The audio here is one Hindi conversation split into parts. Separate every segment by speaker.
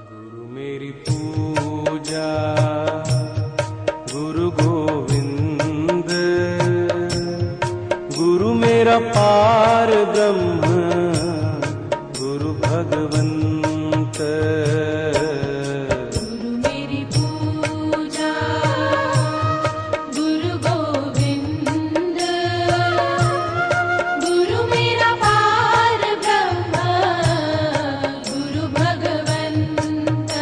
Speaker 1: गुरु मेरी पूजा गुरु गोविंद, गुरु मेरा पार ब्रह्म गुरु भगवंत।
Speaker 2: गुरु मेरी पूजा गुरु गोविंद, गुरु मेरा पार ब्रह्म गुरु भगवंत।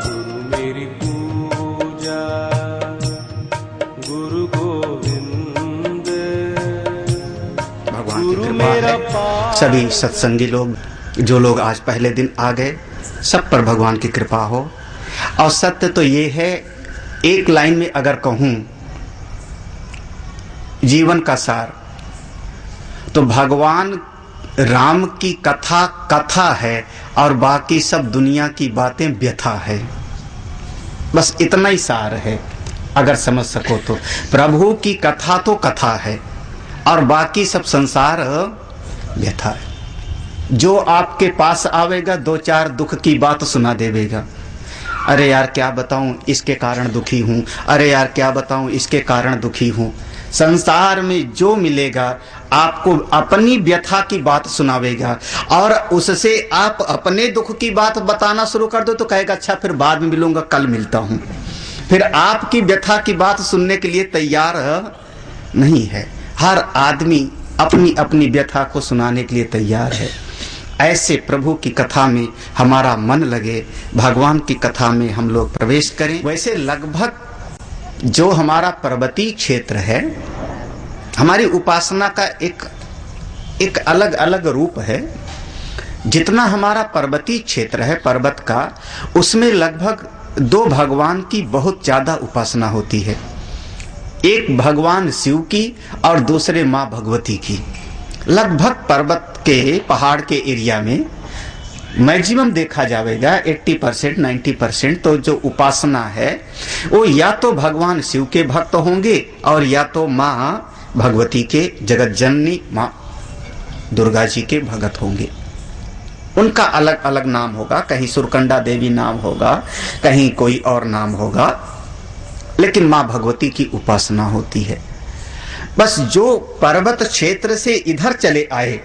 Speaker 1: गुरु मेरी पूजा गुरु गोविंद,
Speaker 3: भगवान की
Speaker 1: गुरु
Speaker 3: कृपा
Speaker 1: मेरा
Speaker 3: है।
Speaker 1: पार।
Speaker 3: सभी सत्संगी लोग, जो लोग आज पहले दिन आ गए, सब पर भगवान की कृपा हो। और सत्य तो ये है, एक लाइन में अगर कहूं जीवन का सार, तो भगवान राम की कथा कथा है और बाकी सब दुनिया की बातें व्यथा है। बस इतना ही सार है अगर समझ सको तो। प्रभु की कथा तो कथा है और बाकी सब संसार व्यथा है। जो आपके पास आवेगा दो चार दुख की बात सुना देवेगा। अरे यार क्या बताऊं, इसके कारण दुखी हूं, अरे यार क्या बताऊं, इसके कारण दुखी हूं। संसार में जो मिलेगा आपको अपनी व्यथा की बात सुनावेगा, और उससे आप अपने दुख की बात बताना शुरू कर दो तो कहेगा अच्छा फिर बाद में मिलूंगा, कल मिलता हूं। फिर आपकी व्यथा की बात सुनने के लिए तैयार नहीं है। हर आदमी अपनी अपनी व्यथा को सुनाने के लिए तैयार है। ऐसे प्रभु की कथा में हमारा मन लगे, भगवान की कथा में हम लोग प्रवेश करें। वैसे लगभग जो हमारा पर्वतीय क्षेत्र है, हमारी उपासना का एक अलग अलग रूप है। जितना हमारा पर्वतीय क्षेत्र है पर्वत का, उसमें लगभग दो भगवान की बहुत ज्यादा उपासना होती है। एक भगवान शिव की और दूसरे माँ भगवती की। लगभग पर्वत के पहाड़ के एरिया में मैक्सिमम देखा जाएगा 80% 90% तो जो उपासना है वो या तो भगवान शिव के भक्त होंगे और या तो माँ भगवती के, जगत जननी माँ दुर्गा जी के भक्त होंगे। उनका अलग अलग नाम होगा, कहीं सुरकंडा देवी नाम होगा, कहीं कोई और नाम होगा, लेकिन माँ भगवती की उपासना होती है। बस जो पर्वत क्षेत्र से इधर चले आए,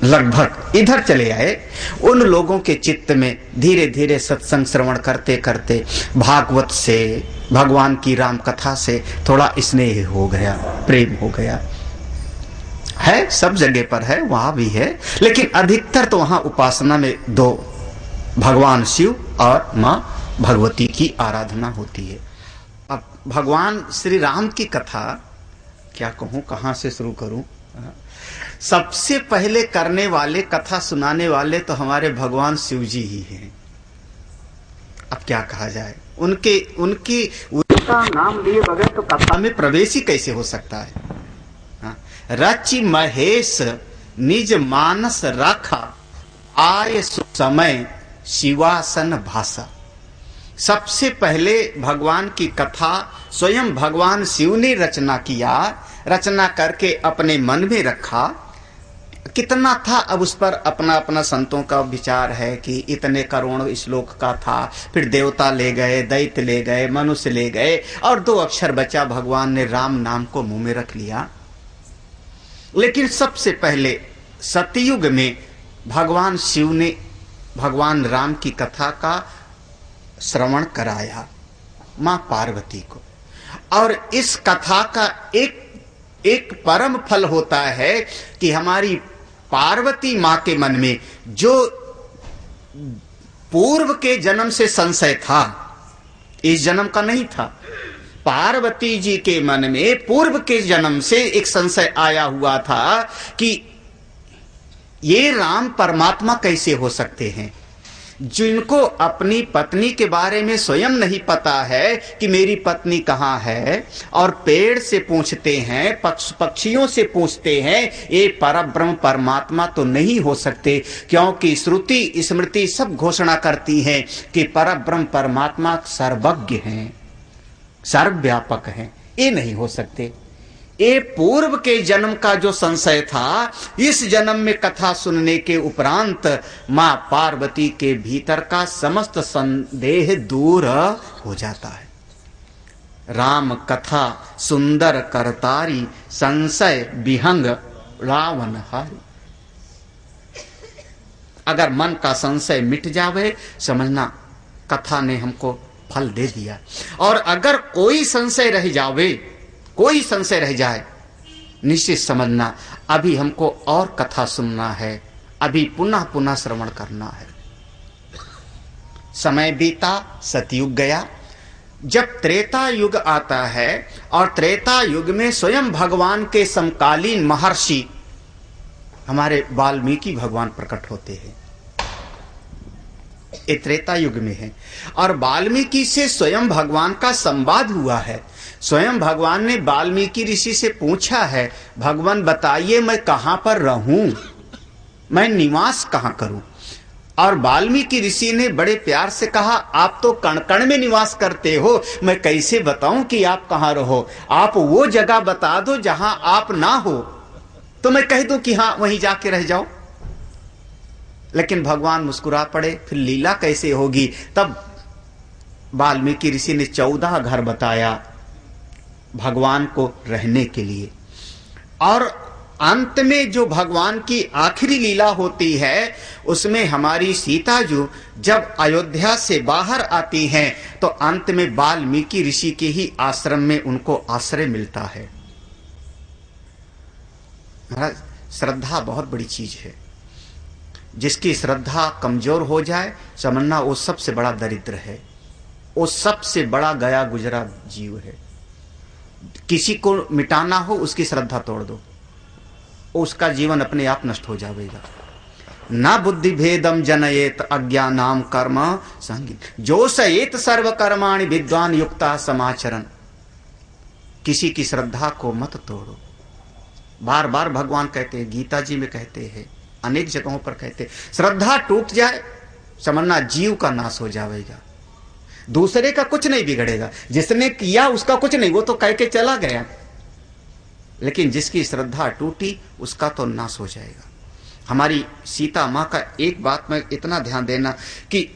Speaker 3: लगभग इधर चले आए, उन लोगों के चित्त में धीरे धीरे सत्संग श्रवण करते करते भागवत से, भगवान की राम कथा से थोड़ा स्नेह हो गया, प्रेम हो गया। है सब जगह पर है, वहां भी है, लेकिन अधिकतर तो वहां उपासना में दो भगवान शिव और मां भगवती की आराधना होती है। अब भगवान श्री राम की कथा क्या कहूं, कहां से शुरू करूं। सबसे पहले करने वाले, कथा सुनाने वाले तो हमारे भगवान शिव जी ही हैं। अब क्या कहा जाए, उनका नाम लिए बगैर तो कथा में प्रवेश ही कैसे हो सकता है। रचि महेश निज मानस रखा, आय समय शिवासन भाषा। सबसे पहले भगवान की कथा स्वयं भगवान शिव ने रचना किया, रचना करके अपने मन में रखा। कितना था अब उस पर अपना अपना संतों का विचार है कि इतने करोड़ श्लोक का था, फिर देवता ले गए, दैत्य ले गए, मनुष्य ले गए, और 2 अक्षर बचा, भगवान ने राम नाम को मुंह में रख लिया। लेकिन सबसे पहले सतयुग में भगवान शिव ने भगवान राम की कथा का श्रवण कराया मां पार्वती को। और इस कथा का एक परम फल होता है कि हमारी पार्वती मां के मन में जो पूर्व के जन्म से संशय था, इस जन्म का नहीं था, पार्वती जी के मन में पूर्व के जन्म से एक संशय आया हुआ था कि ये राम परमात्मा कैसे हो सकते हैं, जिनको अपनी पत्नी के बारे में स्वयं नहीं पता है कि मेरी पत्नी कहाँ है, और पेड़ से पूछते हैं, पक्षियों से पूछते हैं, ये परब्रह्म परमात्मा तो नहीं हो सकते, क्योंकि श्रुति स्मृति सब घोषणा करती है कि परब्रह्म परमात्मा सर्वज्ञ हैं, सर्वव्यापक हैं, ये नहीं हो सकते। ये पूर्व के जन्म का जो संशय था, इस जन्म में कथा सुनने के उपरांत मां पार्वती के भीतर का समस्त संदेह दूर हो जाता है। राम कथा सुंदर करतारी, संशय विहंग रावण हारी। अगर मन का संशय मिट जावे, समझना कथा ने हमको फल दे दिया। और अगर कोई संशय रह जावे, कोई संशय रह जाए, निश्चित समझना अभी हमको और कथा सुनना है, अभी पुनः पुनः श्रवण करना है। समय बीता, सतयुग गया। जब त्रेता युग आता है और त्रेता युग में स्वयं भगवान के समकालीन महर्षि हमारे वाल्मीकि भगवान प्रकट होते हैं। ये त्रेता युग में है और वाल्मीकि से स्वयं भगवान का संवाद हुआ है। स्वयं भगवान ने वाल्मीकि ऋषि से पूछा है, भगवान बताइए मैं कहां पर रहूं, मैं निवास कहां करूं। और वाल्मीकि ऋषि ने बड़े प्यार से कहा, आप तो कण कण में निवास करते हो, मैं कैसे बताऊं कि आप कहां रहो। आप वो जगह बता दो जहां आप ना हो, तो मैं कह दूं कि हाँ वहीं जाके रह जाओ। लेकिन भगवान मुस्कुरा पड़े, फिर लीला कैसे होगी। तब वाल्मीकि ऋषि ने 14 घर बताया भगवान को रहने के लिए। और अंत में जो भगवान की आखिरी लीला होती है, उसमें हमारी सीता जो जब अयोध्या से बाहर आती हैं, तो अंत में वाल्मीकि ऋषि के ही आश्रम में उनको आश्रय मिलता है। महाराज, श्रद्धा बहुत बड़ी चीज है। जिसकी श्रद्धा कमजोर हो जाए, समझना वो सबसे बड़ा दरिद्र है, वो सबसे बड़ा गया गुजरा जीव है। किसी को मिटाना हो, उसकी श्रद्धा तोड़ दो, उसका जीवन अपने आप नष्ट हो जाएगा। न बुद्धि भेदम जनयेत अज्ञानाम कर्म संगीत जोशयेत सर्व कर्माणि विद्वान युक्ता समाचरण। किसी की श्रद्धा को मत तोड़ो। बार बार भगवान कहते हैं, गीता जी में कहते हैं, अनेक जगहों पर कहते हैं, श्रद्धा टूट जाए समझना जीव का नाश हो जाएगा। दूसरे का कुछ नहीं बिगड़ेगा, जिसने किया उसका कुछ नहीं, वो तो कह के चला गया। लेकिन जिसकी श्रद्धा टूटी उसका तो नाश हो जाएगा। हमारी सीता माँ का एक बात में इतना ध्यान देना कि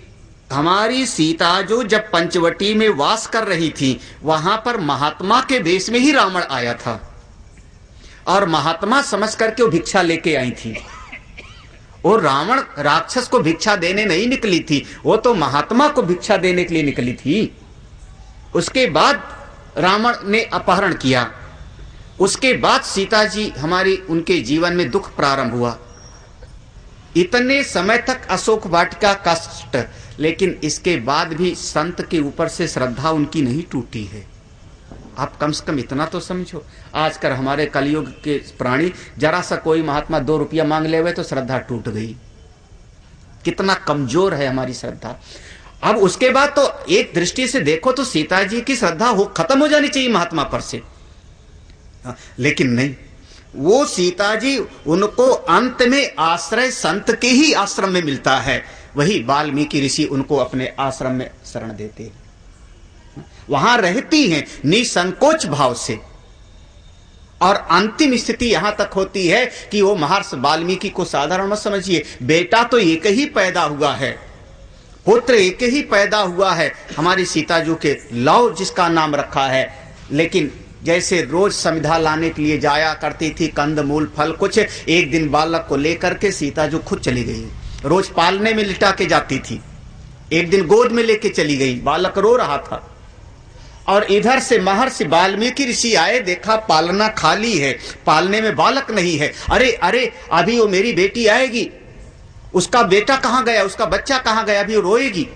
Speaker 3: हमारी सीता जो जब पंचवटी में वास कर रही थी, वहां पर महात्मा के वेश में ही रावण आया था और महात्मा समझ करके वो भिक्षा लेके आई थी। और रावण राक्षस को भिक्षा देने नहीं निकली थी, वो तो महात्मा को भिक्षा देने के लिए निकली थी। उसके बाद रावण ने अपहरण किया। उसके बाद सीता जी हमारी, उनके जीवन में दुख प्रारंभ हुआ। इतने समय तक अशोक वाटिका कष्ट, लेकिन इसके बाद भी संत के ऊपर से श्रद्धा उनकी नहीं टूटी है। आप कम से कम इतना तो समझो। आजकल हमारे कलयुग के प्राणी, जरा सा कोई महात्मा 2 रुपया मांग ले हुए तो श्रद्धा टूट गई। कितना कमजोर है हमारी श्रद्धा। अब उसके बाद तो एक दृष्टि से देखो तो सीता जी की श्रद्धा खत्म हो जानी चाहिए महात्मा पर से, लेकिन नहीं। वो सीता जी, उनको अंत में आश्रय संत के ही आश्रम में मिलता है। वही वाल्मीकि ऋषि उनको अपने आश्रम में शरण देते हैं, वहां रहती हैं निसंकोच भाव से। और अंतिम स्थिति यहां तक होती है कि वो महर्षि वाल्मीकि को साधारण मत समझिए, बेटा तो एक ही पैदा हुआ है, पुत्र एक ही पैदा हुआ है हमारी सीता जी के, लव जिसका नाम रखा है। लेकिन जैसे रोज समिधा लाने के लिए जाया करती थी, कंद मूल फल कुछ, एक दिन बालक को लेकर के सीता जो खुद चली गई। रोज पालने में लिटा के जाती थी, एक दिन गोद में लेके चली गई, बालक रो रहा था। और इधर से महर्षि वाल्मीकि ऋषि आए, देखा पालना खाली है, पालने में बालक नहीं है। अरे अरे, अभी वो मेरी बेटी आएगी, उसका बेटा कहां गया, उसका बच्चा कहां गया, अभी वो रोएगी।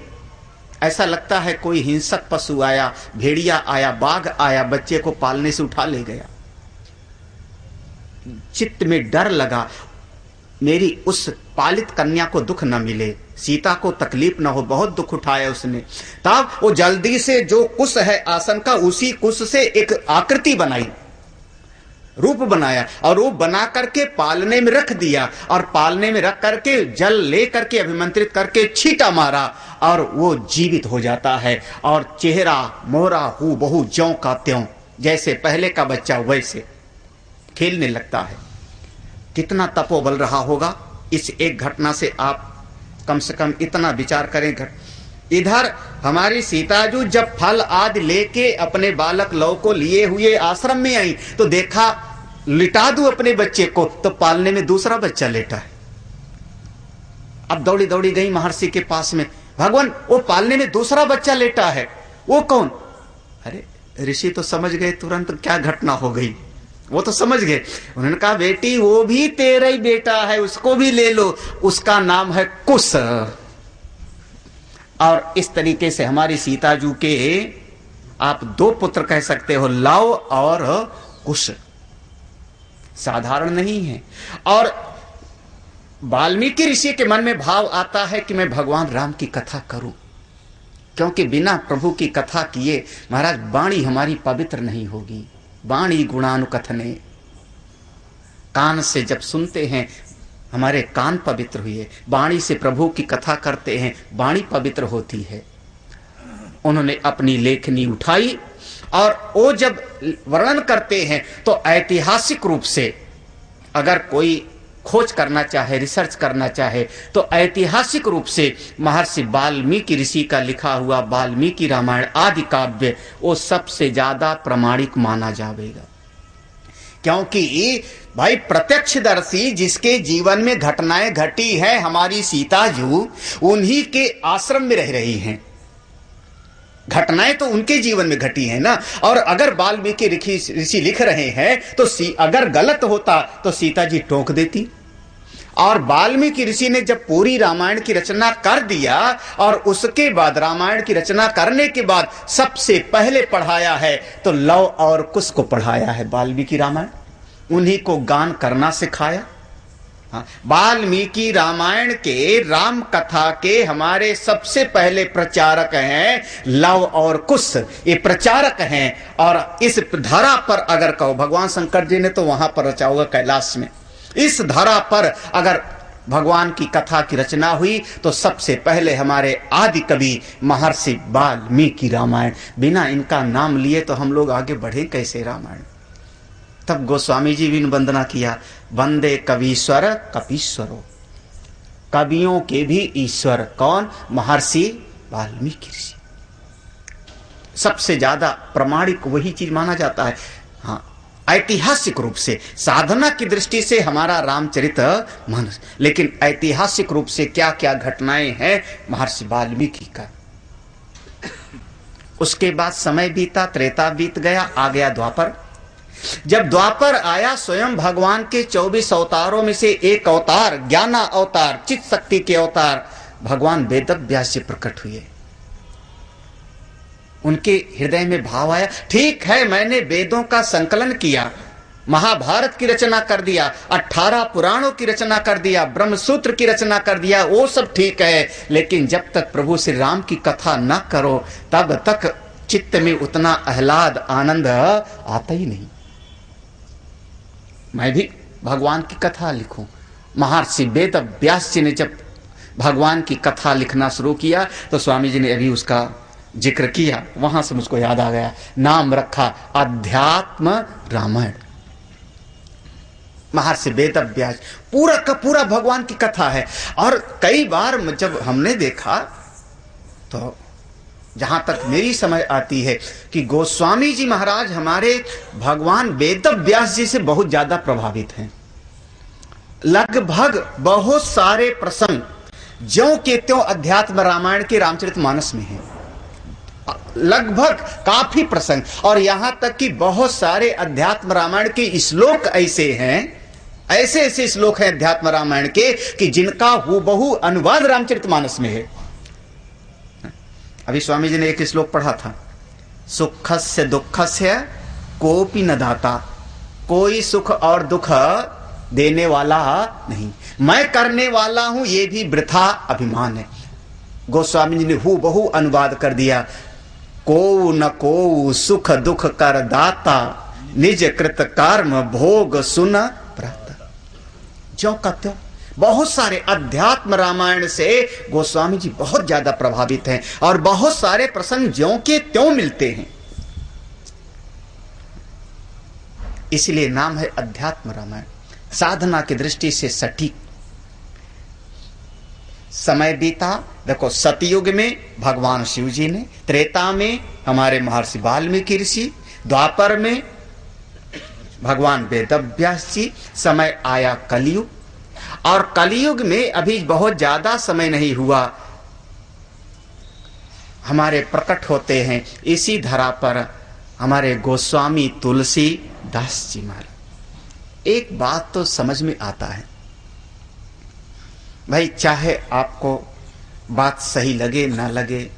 Speaker 3: ऐसा लगता है कोई हिंसक पशु आया, भेड़िया आया, बाघ आया, बच्चे को पालने से उठा ले गया। चित्त में डर लगा, मेरी उस पालित कन्या को दुख न मिले, सीता को तकलीफ न हो, बहुत दुख उठाया उसने। तब वो जल्दी से जो कुश है आसन का, उसी कुश से एक आकृति बनाई, रूप बनाया, और वो बना करके पालने में रख दिया। और पालने में रख करके जल ले करके अभिमंत्रित करके छींटा मारा और वो जीवित हो जाता है। और चेहरा मोहरा हूबहू ज्यों का त्यों, जैसे पहले का बच्चा वैसे। खेलने लगता है। कितना तपोबल रहा होगा। इस एक घटना से आप कम से कम इतना विचार करें। इधर हमारी सीताजू जब फल आदि लेके अपने बालक लव को लिए हुए आश्रम में आई तो देखा लिटा दूं अपने बच्चे को, तो पालने में दूसरा बच्चा लेटा है। अब दौड़ी दौड़ी गई महर्षि के पास में, भगवान वो पालने में दूसरा बच्चा लेटा है, वो कौन? अरे ऋषि तो समझ गए तुरंत क्या घटना हो गई, वो तो समझ गए। उन्होंने कहा बेटी वो भी तेरा ही बेटा है, उसको भी ले लो, उसका नाम है कुश। और इस तरीके से हमारी सीताजू के आप दो पुत्र कह सकते हो, लव और कुश। साधारण नहीं है। और वाल्मीकि ऋषि के मन में भाव आता है कि मैं भगवान राम की कथा करूं, क्योंकि बिना प्रभु की कथा किए महाराज वाणी हमारी पवित्र नहीं होगी। वाणी गुणानुकथने, कान से जब सुनते हैं हमारे कान पवित्र हुए, वाणी से प्रभु की कथा करते हैं वाणी पवित्र होती है। उन्होंने अपनी लेखनी उठाई और वो जब वर्णन करते हैं तो ऐतिहासिक रूप से अगर कोई खोज करना चाहे, रिसर्च करना चाहे तो ऐतिहासिक रूप से महर्षि वाल्मीकि ऋषि का लिखा हुआ वाल्मीकि रामायण आदि काव्य वो सबसे ज्यादा प्रमाणिक माना जाएगा। क्योंकि भाई प्रत्यक्षदर्शी जिसके जीवन में घटनाएं घटी है, हमारी सीताजू उन्हीं के आश्रम में रह रही हैं, घटनाएं तो उनके जीवन में घटी है ना। और अगर वाल्मीकि ऋषि लिख रहे हैं तो अगर गलत होता तो सीता जी टोक देती। और वाल्मीकि ऋषि ने जब पूरी रामायण की रचना कर दिया और उसके बाद रामायण की रचना करने के बाद सबसे पहले पढ़ाया है तो लव और कुश को पढ़ाया है वाल्मीकि रामायण, उन्हीं को गान करना सिखाया। वाल्मीकि रामायण के राम कथा के हमारे सबसे पहले प्रचारक हैं लव और कुश, ये प्रचारक हैं। और इस धरा पर अगर कहो, भगवान शंकर जी ने तो वहां पर रचा होगा कैलाश में, इस धरा पर अगर भगवान की कथा की रचना हुई तो सबसे पहले हमारे आदि कवि महर्षि वाल्मीकि रामायण। बिना इनका नाम लिए तो हम लोग आगे बढ़े कैसे रामायण। तब गोस्वामी जी भी वंदना किया, वंदे कवीश्वर कपीश्वरो, कवियों के भी ईश्वर कौन? महर्षि वाल्मीकि ऋषि। सबसे ज्यादा प्रमाणिक वही चीज माना जाता है। हाँ, ऐतिहासिक रूप से, साधना की दृष्टि से हमारा रामचरितमानस, लेकिन ऐतिहासिक रूप से क्या क्या घटनाएं हैं महर्षि वाल्मीकि का। उसके बाद समय बीता, त्रेता बीत गया, आ गया द्वापर। जब द्वापर आया, स्वयं भगवान के 24 अवतारों में से एक अवतार, ज्ञाना अवतार, चित शक्ति के अवतार भगवान वेदव्यास जी प्रकट हुए। उनके हृदय में भाव आया, ठीक है मैंने वेदों का संकलन किया, महाभारत की रचना कर दिया, 18 पुराणों की रचना कर दिया, ब्रह्मसूत्र की रचना कर दिया, वो सब ठीक है, लेकिन जब तक प्रभु श्री राम की कथा न करो तब तक चित्त में उतना आह्लाद आनंद आता ही नहीं। मैं भी भगवान की कथा लिखूं। महर्षि वेदव्यास जी ने जब भगवान की कथा लिखना शुरू किया तो स्वामी जी ने अभी उसका जिक्र किया, वहां से मुझको याद आ गया, नाम रखा अध्यात्म रामायण। महर्षि वेदव्यास पूरा का पूरा भगवान की कथा है। और कई बार जब हमने देखा तो जहां तक मेरी समझ आती है कि गोस्वामी जी महाराज हमारे भगवान वेदव्यास जी से बहुत ज्यादा प्रभावित हैं। लगभग बहुत सारे प्रसंग ज्यों के त्यों अध्यात्म रामायण के रामचरितमानस में हैं, लगभग काफी प्रसंग। और यहां तक कि बहुत सारे अध्यात्म रामायण के श्लोक ऐसे हैं, ऐसे ऐसे श्लोक हैं अध्यात्म रामायण के कि जिनका हूबहू अनुवाद रामचरितमानस में है। अभी स्वामी जी ने एक श्लोक पढ़ा था, सुखस्य दुखस्य कोपि न दाता, कोई सुख और दुख देने वाला नहीं, मैं करने वाला हूं ये भी वृथा अभिमान है। गोस्वामी जी ने हूबहू अनुवाद कर दिया, को न को सुख दुख कर दाता, निज कृत कर्म भोग सुन प्राप्त। जो का त्यों बहुत सारे अध्यात्म रामायण से गोस्वामी जी बहुत ज्यादा प्रभावित हैं और बहुत सारे प्रसंग ज्यों के त्यों मिलते हैं। इसलिए नाम है अध्यात्म रामायण। साधना की दृष्टि से सटीक। समय बीता, देखो सतयुग में भगवान शिव जी ने, त्रेता में हमारे महर्षि वाल्मीकि ऋषि, द्वापर में भगवान वेदव्यास जी, समय आया कलयुग, और कलयुग में अभी बहुत ज्यादा समय नहीं हुआ, हमारे प्रकट होते हैं इसी धरा पर हमारे गोस्वामी तुलसी दास जी महाराज। एक बात तो समझ में आता है भाई, चाहे आपको बात सही लगे ना लगे,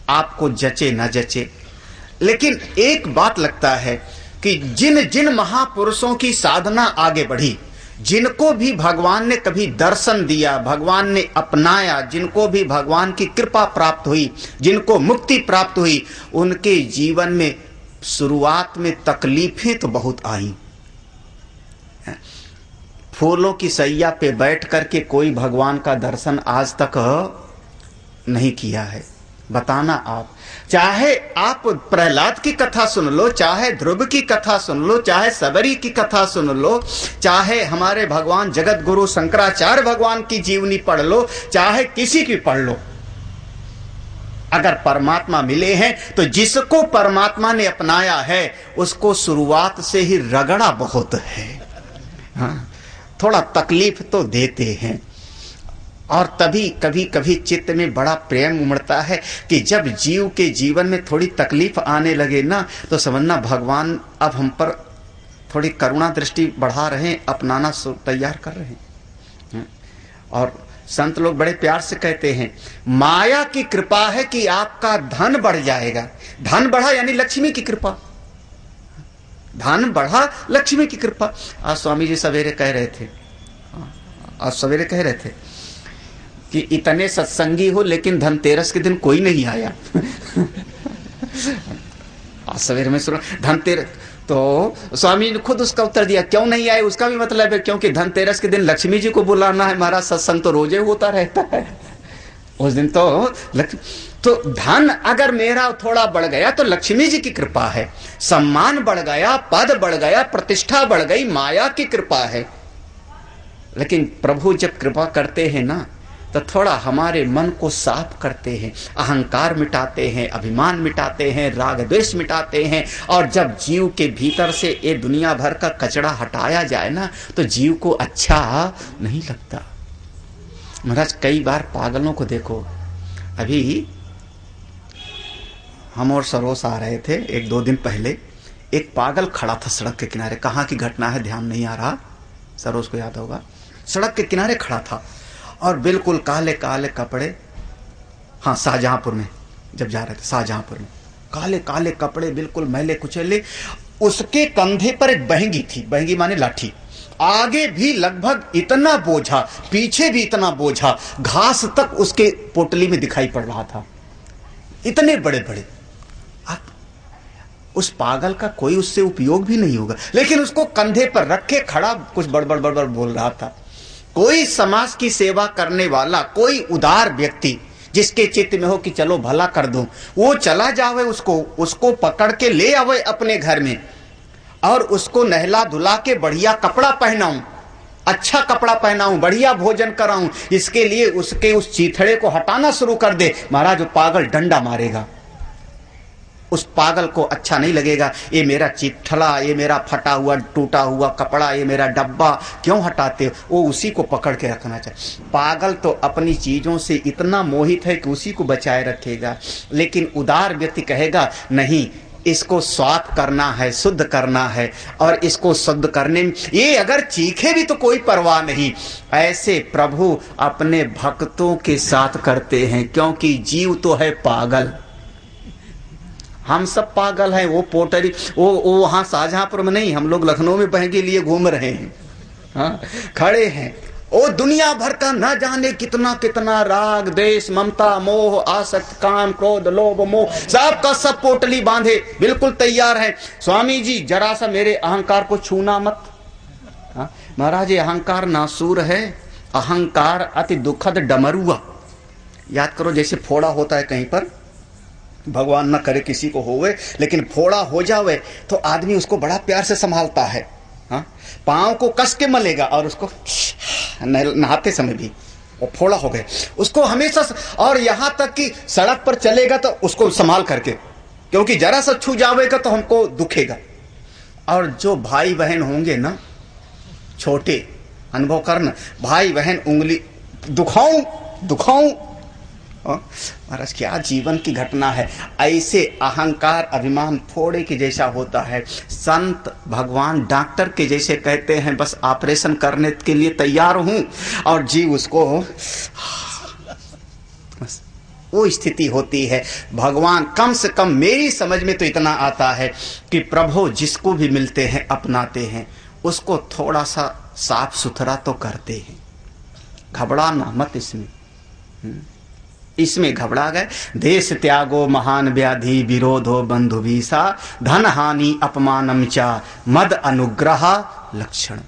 Speaker 3: आपको जचे ना जचे, लेकिन एक बात लगता है कि जिन जिन महापुरुषों की साधना आगे बढ़ी, जिनको भी भगवान ने कभी दर्शन दिया, भगवान ने अपनाया, जिनको भी भगवान की कृपा प्राप्त हुई, जिनको मुक्ति प्राप्त हुई, उनके जीवन में शुरुआत में तकलीफें तो बहुत आई। फूलों की सैया पे बैठ करके कोई भगवान का दर्शन आज तक नहीं किया है, बताना आप। चाहे आप प्रहलाद की कथा सुन लो, चाहे ध्रुव की कथा सुन लो, चाहे सबरी की कथा सुन लो, चाहे हमारे भगवान जगत गुरु शंकराचार्य भगवान की जीवनी पढ़ लो, चाहे किसी की पढ़ लो, अगर परमात्मा मिले हैं तो जिसको परमात्मा ने अपनाया है उसको शुरुआत से ही रगड़ा बहुत है। हाँ, थोड़ा तकलीफ तो देते हैं, और तभी कभी कभी चित्त में बड़ा प्रेम उमड़ता है कि जब जीव के जीवन में थोड़ी तकलीफ आने लगे ना, तो समझना भगवान अब हम पर थोड़ी करुणा दृष्टि बढ़ा रहे हैं, अपनाना तैयार कर रहे हैं। और संत लोग बड़े प्यार से कहते हैं, माया की कृपा है कि आपका धन बढ़ जाएगा। धन बढ़ा यानी लक्ष्मी की कृपा, धन बढ़ा लक्ष्मी की कृपा। आज स्वामी जी सवेरे कह रहे थे, आज सवेरे कह रहे थे कि इतने सत्संगी हो लेकिन धनतेरस के दिन कोई नहीं आया। आज सवेरे में सुना धनतेरस, तो स्वामी ने खुद उसका उत्तर दिया, क्यों नहीं आए उसका भी मतलब है क्योंकि धनतेरस के दिन लक्ष्मी जी को बुलाना है, महाराज सत्संग तो रोजे होता रहता है उस दिन तो धन अगर मेरा थोड़ा बढ़ गया तो लक्ष्मी जी की कृपा है, सम्मान बढ़ गया, पद बढ़ गया, प्रतिष्ठा बढ़ गई, माया की कृपा है। लेकिन प्रभु जब कृपा करते हैं ना तो थोड़ा हमारे मन को साफ करते हैं, अहंकार मिटाते हैं, अभिमान मिटाते हैं, राग द्वेष मिटाते हैं, और जब जीव के भीतर से ये दुनिया भर का कचरा हटाया जाए ना तो जीव को अच्छा नहीं लगता। महाराज कई बार पागलों को देखो, अभी हम और सरोस आ रहे थे एक दो दिन पहले, एक पागल खड़ा था सड़क के किनारे, कहाँ की घटना है ध्यान नहीं आ रहा, सरोस को याद होगा, सड़क के किनारे खड़ा था और बिल्कुल काले काले कपड़े, हाँ शाहजहांपुर में जब जा रहे थे, शाहजहांपुर में काले काले कपड़े, बिल्कुल मैले कुचले, उसके कंधे पर एक बहंगी थी, बहंगी माने लाठी, आगे भी लगभग इतना बोझा, पीछे भी इतना बोझा, घास तक उसके पोटली में दिखाई पड़ रहा था, इतने बड़े बड़े। उस पागल का कोई उससे उपयोग भी नहीं होगा, लेकिन उसको कंधे पर रखे खड़ा कुछ बड़बड़ बड़बड़ बोल रहा था। कोई समाज की सेवा करने वाला, कोई उदार व्यक्ति जिसके चित्त में हो कि चलो भला कर दूं, वो चला जावे, उसको पकड़ के ले आवे अपने घर में और उसको नहला धुला के बढ़िया कपड़ा पहनाऊं, अच्छा कपड़ा पहनाऊं, बढ़िया भोजन कराऊं, इसके लिए उसके उस चीथड़े को हटाना शुरू कर दे, महाराज वो पागल डंडा मारेगा। उस पागल को अच्छा नहीं लगेगा, ये मेरा चिट्ठला, ये मेरा फटा हुआ टूटा हुआ कपड़ा, ये मेरा डब्बा क्यों हटाते हो, वो उसी को पकड़ के रखना चाहिए। पागल तो अपनी चीजों से इतना मोहित है कि उसी को बचाए रखेगा, लेकिन उदार व्यक्ति कहेगा नहीं, इसको स्वात करना है, शुद्ध करना है, और इसको शुद्ध करने में ये अगर चीखे भी तो कोई परवाह नहीं। ऐसे प्रभु अपने भक्तों के साथ करते हैं, क्योंकि जीव तो है पागल, हम सब पागल हैं। वो पोटरी वो वहां शाहजहांपुर में नहीं, हम लोग लखनऊ में बहंगी लिए घूम रहे हैं, हाँ खड़े हैं, ओ दुनिया भर का न जाने कितना कितना राग द्वेष ममता मोह आसक्त काम क्रोध लोभ मोह सब का सब पोटली बांधे बिल्कुल तैयार है। स्वामी जी जरा सा मेरे अहंकार को छूना मत। हाँ महाराज ये अहंकार नासूर है, अहंकार अति दुखद डमरुआ। याद करो जैसे फोड़ा होता है कहीं पर, भगवान न करे किसी को होवे, लेकिन फोड़ा हो जावे तो आदमी उसको बड़ा प्यार से संभालता है। हाँ, पाँव को कस के मलेगा और उसको नहाते समय भी वो फोड़ा हो गए उसको हमेशा, और यहां तक कि सड़क पर चलेगा तो उसको संभाल करके, क्योंकि जरा सा छू जावेगा तो हमको दुखेगा। और जो भाई बहन होंगे ना, छोटे अनुभव करना, भाई बहन उंगली दुखाऊं महाराज, क्या जीवन की घटना है। ऐसे अहंकार अभिमान फोड़े के जैसा होता है। संत भगवान डॉक्टर के जैसे कहते हैं बस ऑपरेशन करने के लिए तैयार हूं, और जीव उसको, बस वो स्थिति होती है। भगवान कम से कम मेरी समझ में तो इतना आता है कि प्रभु जिसको भी मिलते हैं अपनाते हैं, उसको थोड़ा सा साफ सुथरा तो करते हैं। घबराना मत इसमें घबरा गए। देश त्यागो महान व्याधि विरोधो बंधु वीसा, धन हानि अपमानम चा मद अनुग्रह लक्षण।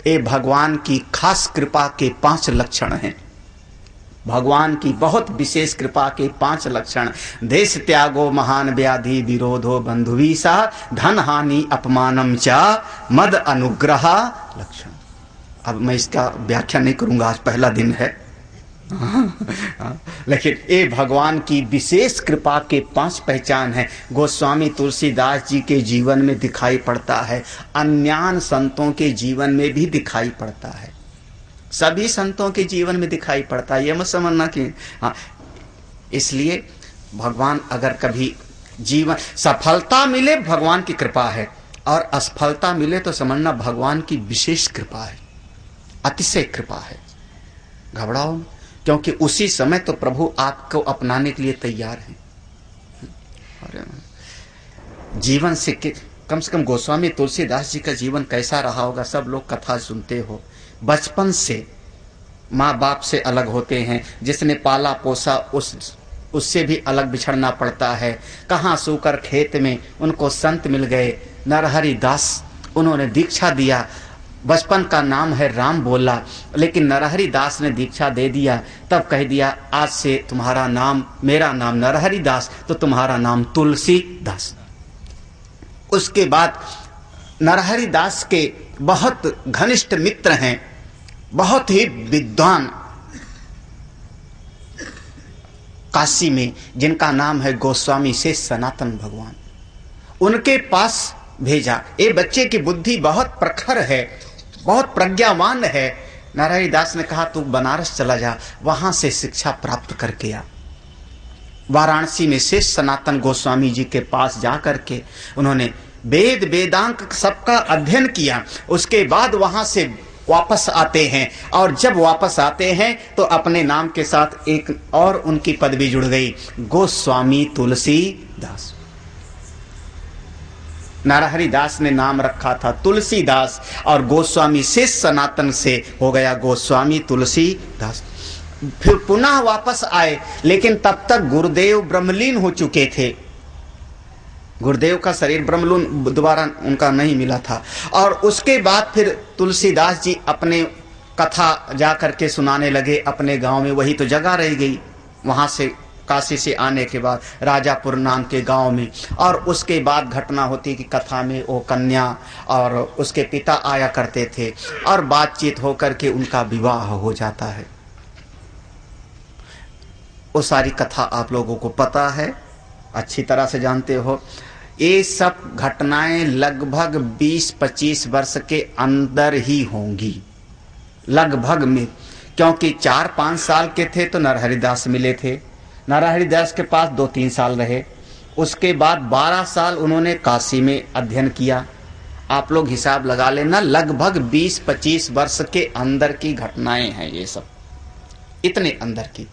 Speaker 3: ये भगवान की खास कृपा के 5 लक्षण हैं। भगवान की बहुत विशेष कृपा के 5 लक्षण। देश त्यागो महान व्याधि विरोधो बंधु वीसा, धन हानि अपमानम चा मद अनुग्रह लक्षण। अब मैं इसका व्याख्या नहीं करूंगा, आज पहला दिन है। लेकिन ये भगवान की विशेष कृपा के 5 पहचान है। गोस्वामी तुलसीदास जी के जीवन में दिखाई पड़ता है, अन्यान संतों के जीवन में भी दिखाई पड़ता है, सभी संतों के जीवन में दिखाई पड़ता है। ये मत समझना कि हाँ, इसलिए भगवान अगर कभी जीवन सफलता मिले भगवान की कृपा है, और असफलता मिले तो समझना भगवान की विशेष कृपा है, अतिशय कृपा है। घबराओ, क्योंकि उसी समय तो प्रभु आपको अपनाने के लिए तैयार हैं। और जीवन से कम गोस्वामी तुलसीदास जी का जीवन कैसा रहा होगा, सब लोग कथा सुनते हो। बचपन से माँ बाप से अलग होते हैं, जिसने पाला पोसा उससे भी अलग बिछड़ना पड़ता है। कहाँ सूकर खेत में उनको संत मिल गए, नरहरि दास, उन्होंने दीक्षा दिया। बचपन का नाम है राम बोला, लेकिन नरहरि दास ने दीक्षा दे दिया, तब कह दिया आज से तुम्हारा नाम, मेरा नाम नरहरि दास, तो तुम्हारा नाम तुलसी दास। उसके बाद नरहरि दास के बहुत घनिष्ठ मित्र हैं, बहुत ही विद्वान काशी में, जिनका नाम है गोस्वामी से सनातन भगवान। उनके पास भेजा। ये बच्चे की बुद्धि बहुत प्रखर है, बहुत प्रज्ञावान है। नारायण दास ने कहा तू बनारस चला जा, वहां से शिक्षा प्राप्त करके आ। वाराणसी में शेष सनातन गोस्वामी जी के पास जाकर के उन्होंने वेद वेदांत सबका अध्ययन किया। उसके बाद वहां से वापस आते हैं, और जब वापस आते हैं तो अपने नाम के साथ एक और उनकी पदवी जुड़ गई, गोस्वामी तुलसी दास। नरहरि दास ने नाम रखा था तुलसीदास, और गोस्वामी शेष सनातन से हो गया गोस्वामी तुलसी दास। फिर पुनः वापस आए, लेकिन तब तक गुरुदेव ब्रह्मलीन हो चुके थे। गुरुदेव का शरीर ब्रह्मलीन दोबारा उनका नहीं मिला था। और उसके बाद फिर तुलसीदास जी अपने कथा जा करके सुनाने लगे अपने गांव में। वही तो जगह रह गई वहां से, काशी से आने के बाद राजापुर नाम के गांव में। और उसके बाद घटना होती कि कथा में वो कन्या और उसके पिता आया करते थे, और बातचीत होकर के उनका विवाह हो जाता है। वो सारी कथा आप लोगों को पता है, अच्छी तरह से जानते हो। ये सब घटनाएं लगभग 20-25 वर्ष के अंदर ही होंगी, लगभग में, क्योंकि 4-5 साल के थे तो नरहरि दास मिले थे। नरहरि दास के पास 2-3 साल रहे। उसके बाद 12 साल उन्होंने काशी में अध्ययन किया। आप लोग हिसाब लगा लेना, लगभग 20-25 वर्ष के अंदर की घटनाएं हैं ये सब, इतने अंदर की।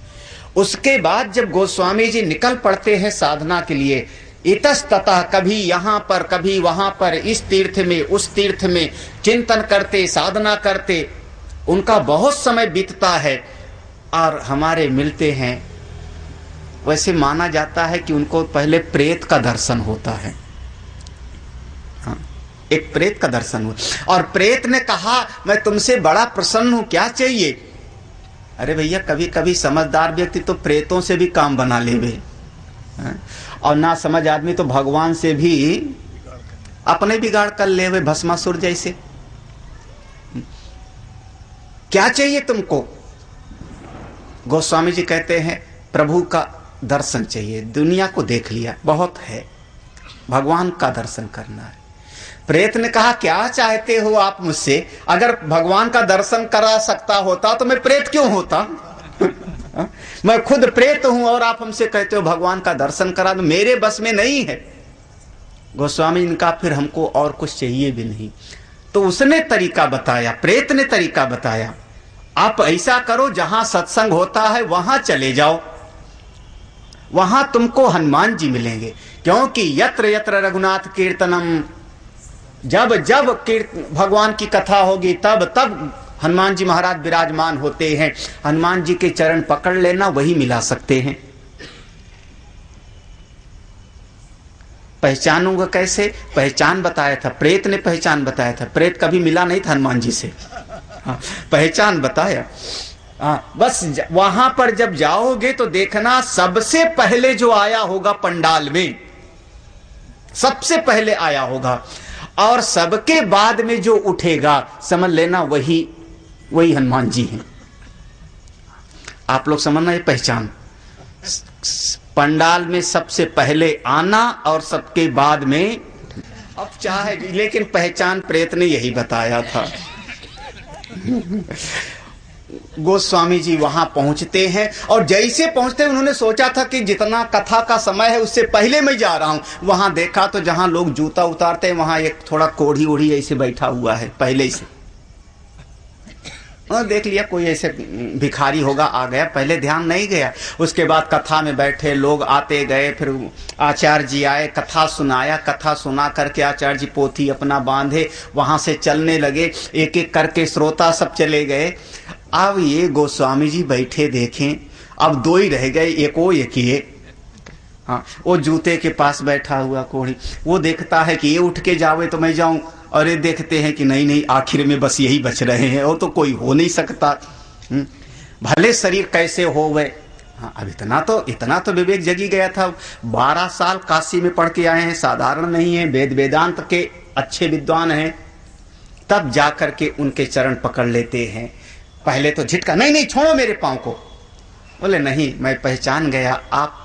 Speaker 3: उसके बाद जब गोस्वामी जी निकल पड़ते हैं साधना के लिए, इतस्ततः कभी यहाँ पर कभी वहां पर, इस तीर्थ में उस तीर्थ में चिंतन करते, साधना करते, उनका बहुत समय बीतता है। और हमारे मिलते हैं, वैसे माना जाता है कि उनको पहले प्रेत का दर्शन होता है। हाँ, एक प्रेत का दर्शन हुआ, और प्रेत ने कहा मैं तुमसे बड़ा प्रसन्न हूं, क्या चाहिए? अरे भैया, कभी कभी समझदार व्यक्ति तो प्रेतों से भी काम बना लेवे। और ना समझ आदमी तो भगवान से भी अपने बिगाड़ कर ले हुए भस्मासुर जैसे। क्या चाहिए तुमको? गोस्वामी जी कहते हैं प्रभु का दर्शन चाहिए। दुनिया को देख लिया बहुत है, भगवान का दर्शन करना है। प्रेत ने कहा क्या चाहते हो आप मुझसे? अगर भगवान का दर्शन करा सकता होता तो मैं प्रेत क्यों होता? मैं खुद प्रेत हूं और आप हमसे कहते हो भगवान का दर्शन करा दो, मेरे बस में नहीं है। गोस्वामी ने कहा फिर हमको और कुछ चाहिए भी नहीं। तो उसने तरीका बताया, प्रेत ने तरीका बताया, आप ऐसा करो जहां सत्संग होता है वहां चले जाओ, वहां तुमको हनुमान जी मिलेंगे। क्योंकि यत्र यत्र रघुनाथ कीर्तनम, जब जब भगवान की कथा होगी तब तब हनुमान जी महाराज विराजमान होते हैं। हनुमान जी के चरण पकड़ लेना, वही मिला सकते हैं। पहचानूंगा कैसे? पहचान बताया था, प्रेत ने पहचान बताया था। प्रेत कभी मिला नहीं था हनुमान जी से, पहचान बताया। बस वहां पर जब जाओगे तो देखना सबसे पहले जो आया होगा पंडाल में, सबसे पहले आया होगा, और सबके बाद में जो उठेगा समझ लेना वही हनुमान जी हैं। आप लोग समझना ये पहचान, पंडाल में सबसे पहले आना और सबके बाद में, अब चाहे, लेकिन पहचान प्रेत ने यही बताया था। गोस्वामी जी वहां पहुंचते हैं और जैसे पहुंचते हैं उन्होंने सोचा था कि जितना कथा का समय है उससे पहले मैं जा रहा हूं। वहां देखा तो जहां लोग जूता उतारते हैं वहां एक थोड़ा कोढ़ी ओढ़ी ऐसे बैठा हुआ है पहले से। और देख लिया कोई ऐसे भिखारी होगा, आ गया, पहले ध्यान नहीं गया। उसके बाद कथा में बैठे लोग आते गए, फिर आचार्य जी आए, कथा सुनाया, कथा सुना करके आचार्य जी पोथी अपना बांधे, वहां से चलने लगे, एक एक करके श्रोता सब चले गए। अब ये गोस्वामी जी बैठे देखें, अब दो ही रह गए, एक ये, हाँ, वो जूते के पास बैठा हुआ कोढ़ी, वो देखता है कि ये उठ के जावे तो मैं जाऊं, और ये देखते हैं कि नहीं नहीं, आखिर में बस यही बच रहे हैं, वो तो कोई हो नहीं सकता। भले शरीर कैसे हो गए। हाँ, अब इतना तो विवेक जगी गया था। 12 साल काशी में पढ़ के आए हैं, साधारण नहीं है, वेद वेदांत के अच्छे विद्वान हैं। तब जाकर के उनके चरण पकड़ लेते हैं। पहले तो झिटका, नहीं नहीं छोड़ो मेरे पांव को। बोले नहीं, मैं पहचान गया, आप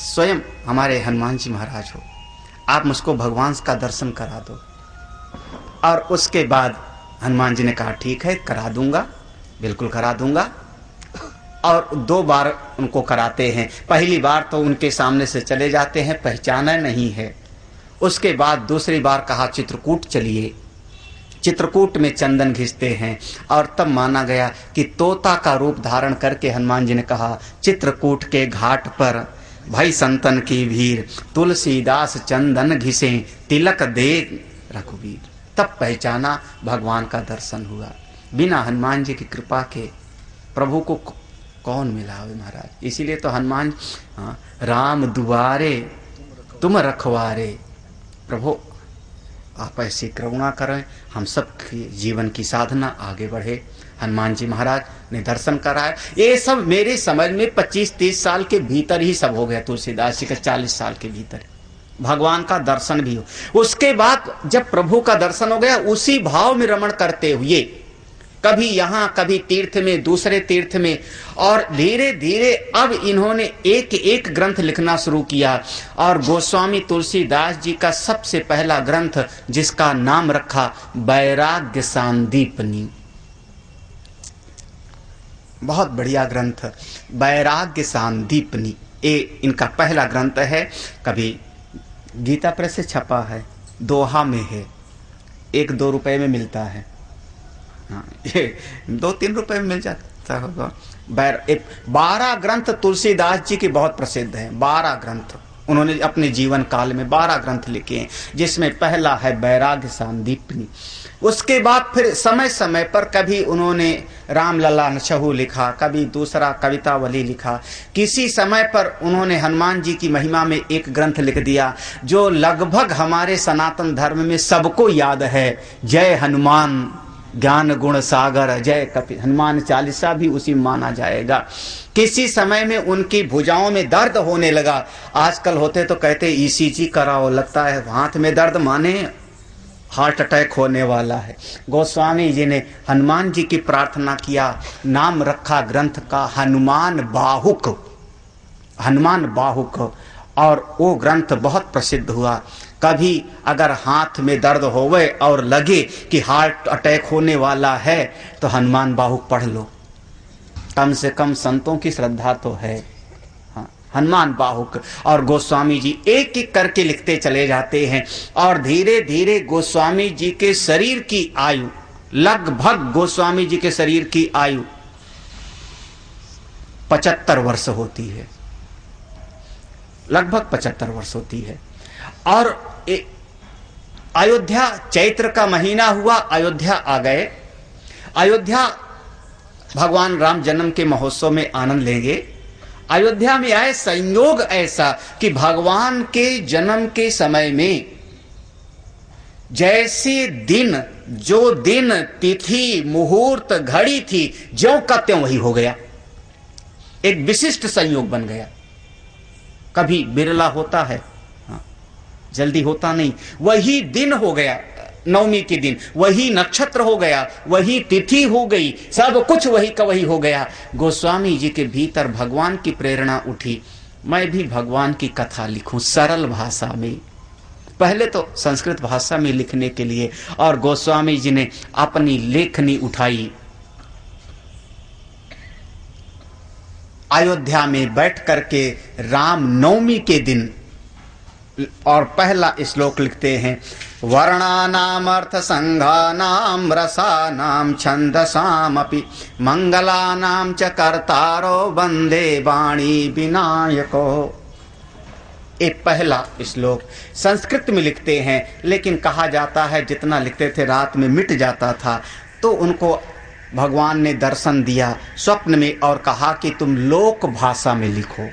Speaker 3: स्वयं हमारे हनुमान जी महाराज हो, आप मुझको भगवान का दर्शन करा दो। और उसके बाद हनुमान जी ने कहा ठीक है, करा दूंगा, बिल्कुल करा दूंगा। और 2 बार उनको कराते हैं। पहली बार तो उनके सामने से चले जाते हैं, पहचाना नहीं है। उसके बाद दूसरी बार कहा चित्रकूट चलिए। चित्रकूट में चंदन घिसते हैं और तब माना गया कि तोता का रूप धारण करके हनुमान जी ने कहा चित्रकूट के घाट पर भाई संतन की भीड़, तुलसीदास चंदन घिसे, तिलक दे रघुवीर। तब पहचाना, भगवान का दर्शन हुआ। बिना हनुमान जी की कृपा के प्रभु को कौन मिला हुए महाराज। इसीलिए तो हनुमान, राम दुआरे तुम रखवारे, प्रभु आप ऐसी करुणा करें, हम सब जीवन की साधना आगे बढ़े। हनुमान जी महाराज ने दर्शन कराया। ये सब मेरे समझ में 25-30 साल के भीतर ही सब हो गया। तुलसीदास जी का 40 साल के भीतर भगवान का दर्शन भी हो। उसके बाद जब प्रभु का दर्शन हो गया, उसी भाव में रमण करते हुए कभी यहां कभी तीर्थ में, दूसरे तीर्थ में, और धीरे धीरे अब इन्होंने एक एक ग्रंथ लिखना शुरू किया। और गोस्वामी तुलसीदास जी का सबसे पहला ग्रंथ जिसका नाम रखा वैराग्य सांदीपनी, बहुत बढ़िया ग्रंथ वैराग्य सांदीपनी, ये इनका पहला ग्रंथ है। कभी गीता प्रेस से छपा है, दोहा में है, 1-2 रुपए में मिलता है। हाँ, ये 2-3 रुपए में मिल जाता होगा। 12 ग्रंथ तुलसीदास जी के बहुत प्रसिद्ध हैं। 12 ग्रंथ उन्होंने अपने जीवन काल में 12 ग्रंथ लिखे हैं, जिसमें पहला है वैराग्य सांदीपनी। उसके बाद फिर समय समय पर कभी उन्होंने रामलला नछहु लिखा, कभी दूसरा कवितावली लिखा। किसी समय पर उन्होंने हनुमान जी की महिमा में एक ग्रंथ लिख दिया जो लगभग हमारे सनातन धर्म में सबको याद है, जय हनुमान ज्ञान गुण सागर जय कपि, हनुमान चालीसा भी उसी में माना जाएगा। किसी समय में उनकी भुजाओं में दर्द होने लगा। आजकल होते तो कहते ईसीजी कराओ, लगता है हाथ में दर्द माने हार्ट अटैक होने वाला है। गोस्वामी जी ने हनुमान जी की प्रार्थना किया, नाम रखा ग्रंथ का हनुमान बाहुक, हनुमान बाहुक, और वो ग्रंथ बहुत प्रसिद्ध हुआ। कभी अगर हाथ में दर्द होवे और लगे कि हार्ट अटैक होने वाला है तो हनुमान बाहुक पढ़ लो, कम से कम संतों की श्रद्धा तो है। हाँ, हनुमान बाहुक। और गोस्वामी जी एक एक करके लिखते चले जाते हैं और धीरे धीरे गोस्वामी जी के शरीर की आयु, लगभग गोस्वामी जी के शरीर की आयु 75 वर्ष होती है, लगभग 75 वर्ष होती है। और अयोध्या, चैत्र का महीना हुआ, अयोध्या आ गए। अयोध्या भगवान राम जन्म के महोत्सव में आनंद लेंगे। अयोध्या में आए, संयोग ऐसा कि भगवान के जन्म के समय में जैसे दिन, जो दिन तिथि मुहूर्त घड़ी थी, ज्यों का त्यों वही हो गया। एक विशिष्ट संयोग बन गया। कभी बिरला होता है, जल्दी होता नहीं। वही दिन हो गया, नवमी के दिन वही नक्षत्र हो गया, वही तिथि हो गई, सब कुछ वही का वही हो गया। गोस्वामी जी के भीतर भगवान की प्रेरणा उठी, मैं भी भगवान की कथा लिखूं सरल भाषा में। पहले तो संस्कृत भाषा में लिखने के लिए, और गोस्वामी जी ने अपनी लेखनी उठाई। अयोध्या में बैठ करके राम नवमी के दिन, और पहला श्लोक लिखते हैं, वर्णानाम अर्थ संघानाम रसानाम छंदसामपि मंगलानाम च कर्तारो वंदे वाणी विनायको। ये पहला श्लोक संस्कृत में लिखते हैं, लेकिन कहा जाता है जितना लिखते थे रात में मिट जाता था। तो उनको भगवान ने दर्शन दिया स्वप्न में और कहा कि तुम लोक भाषा में लिखो।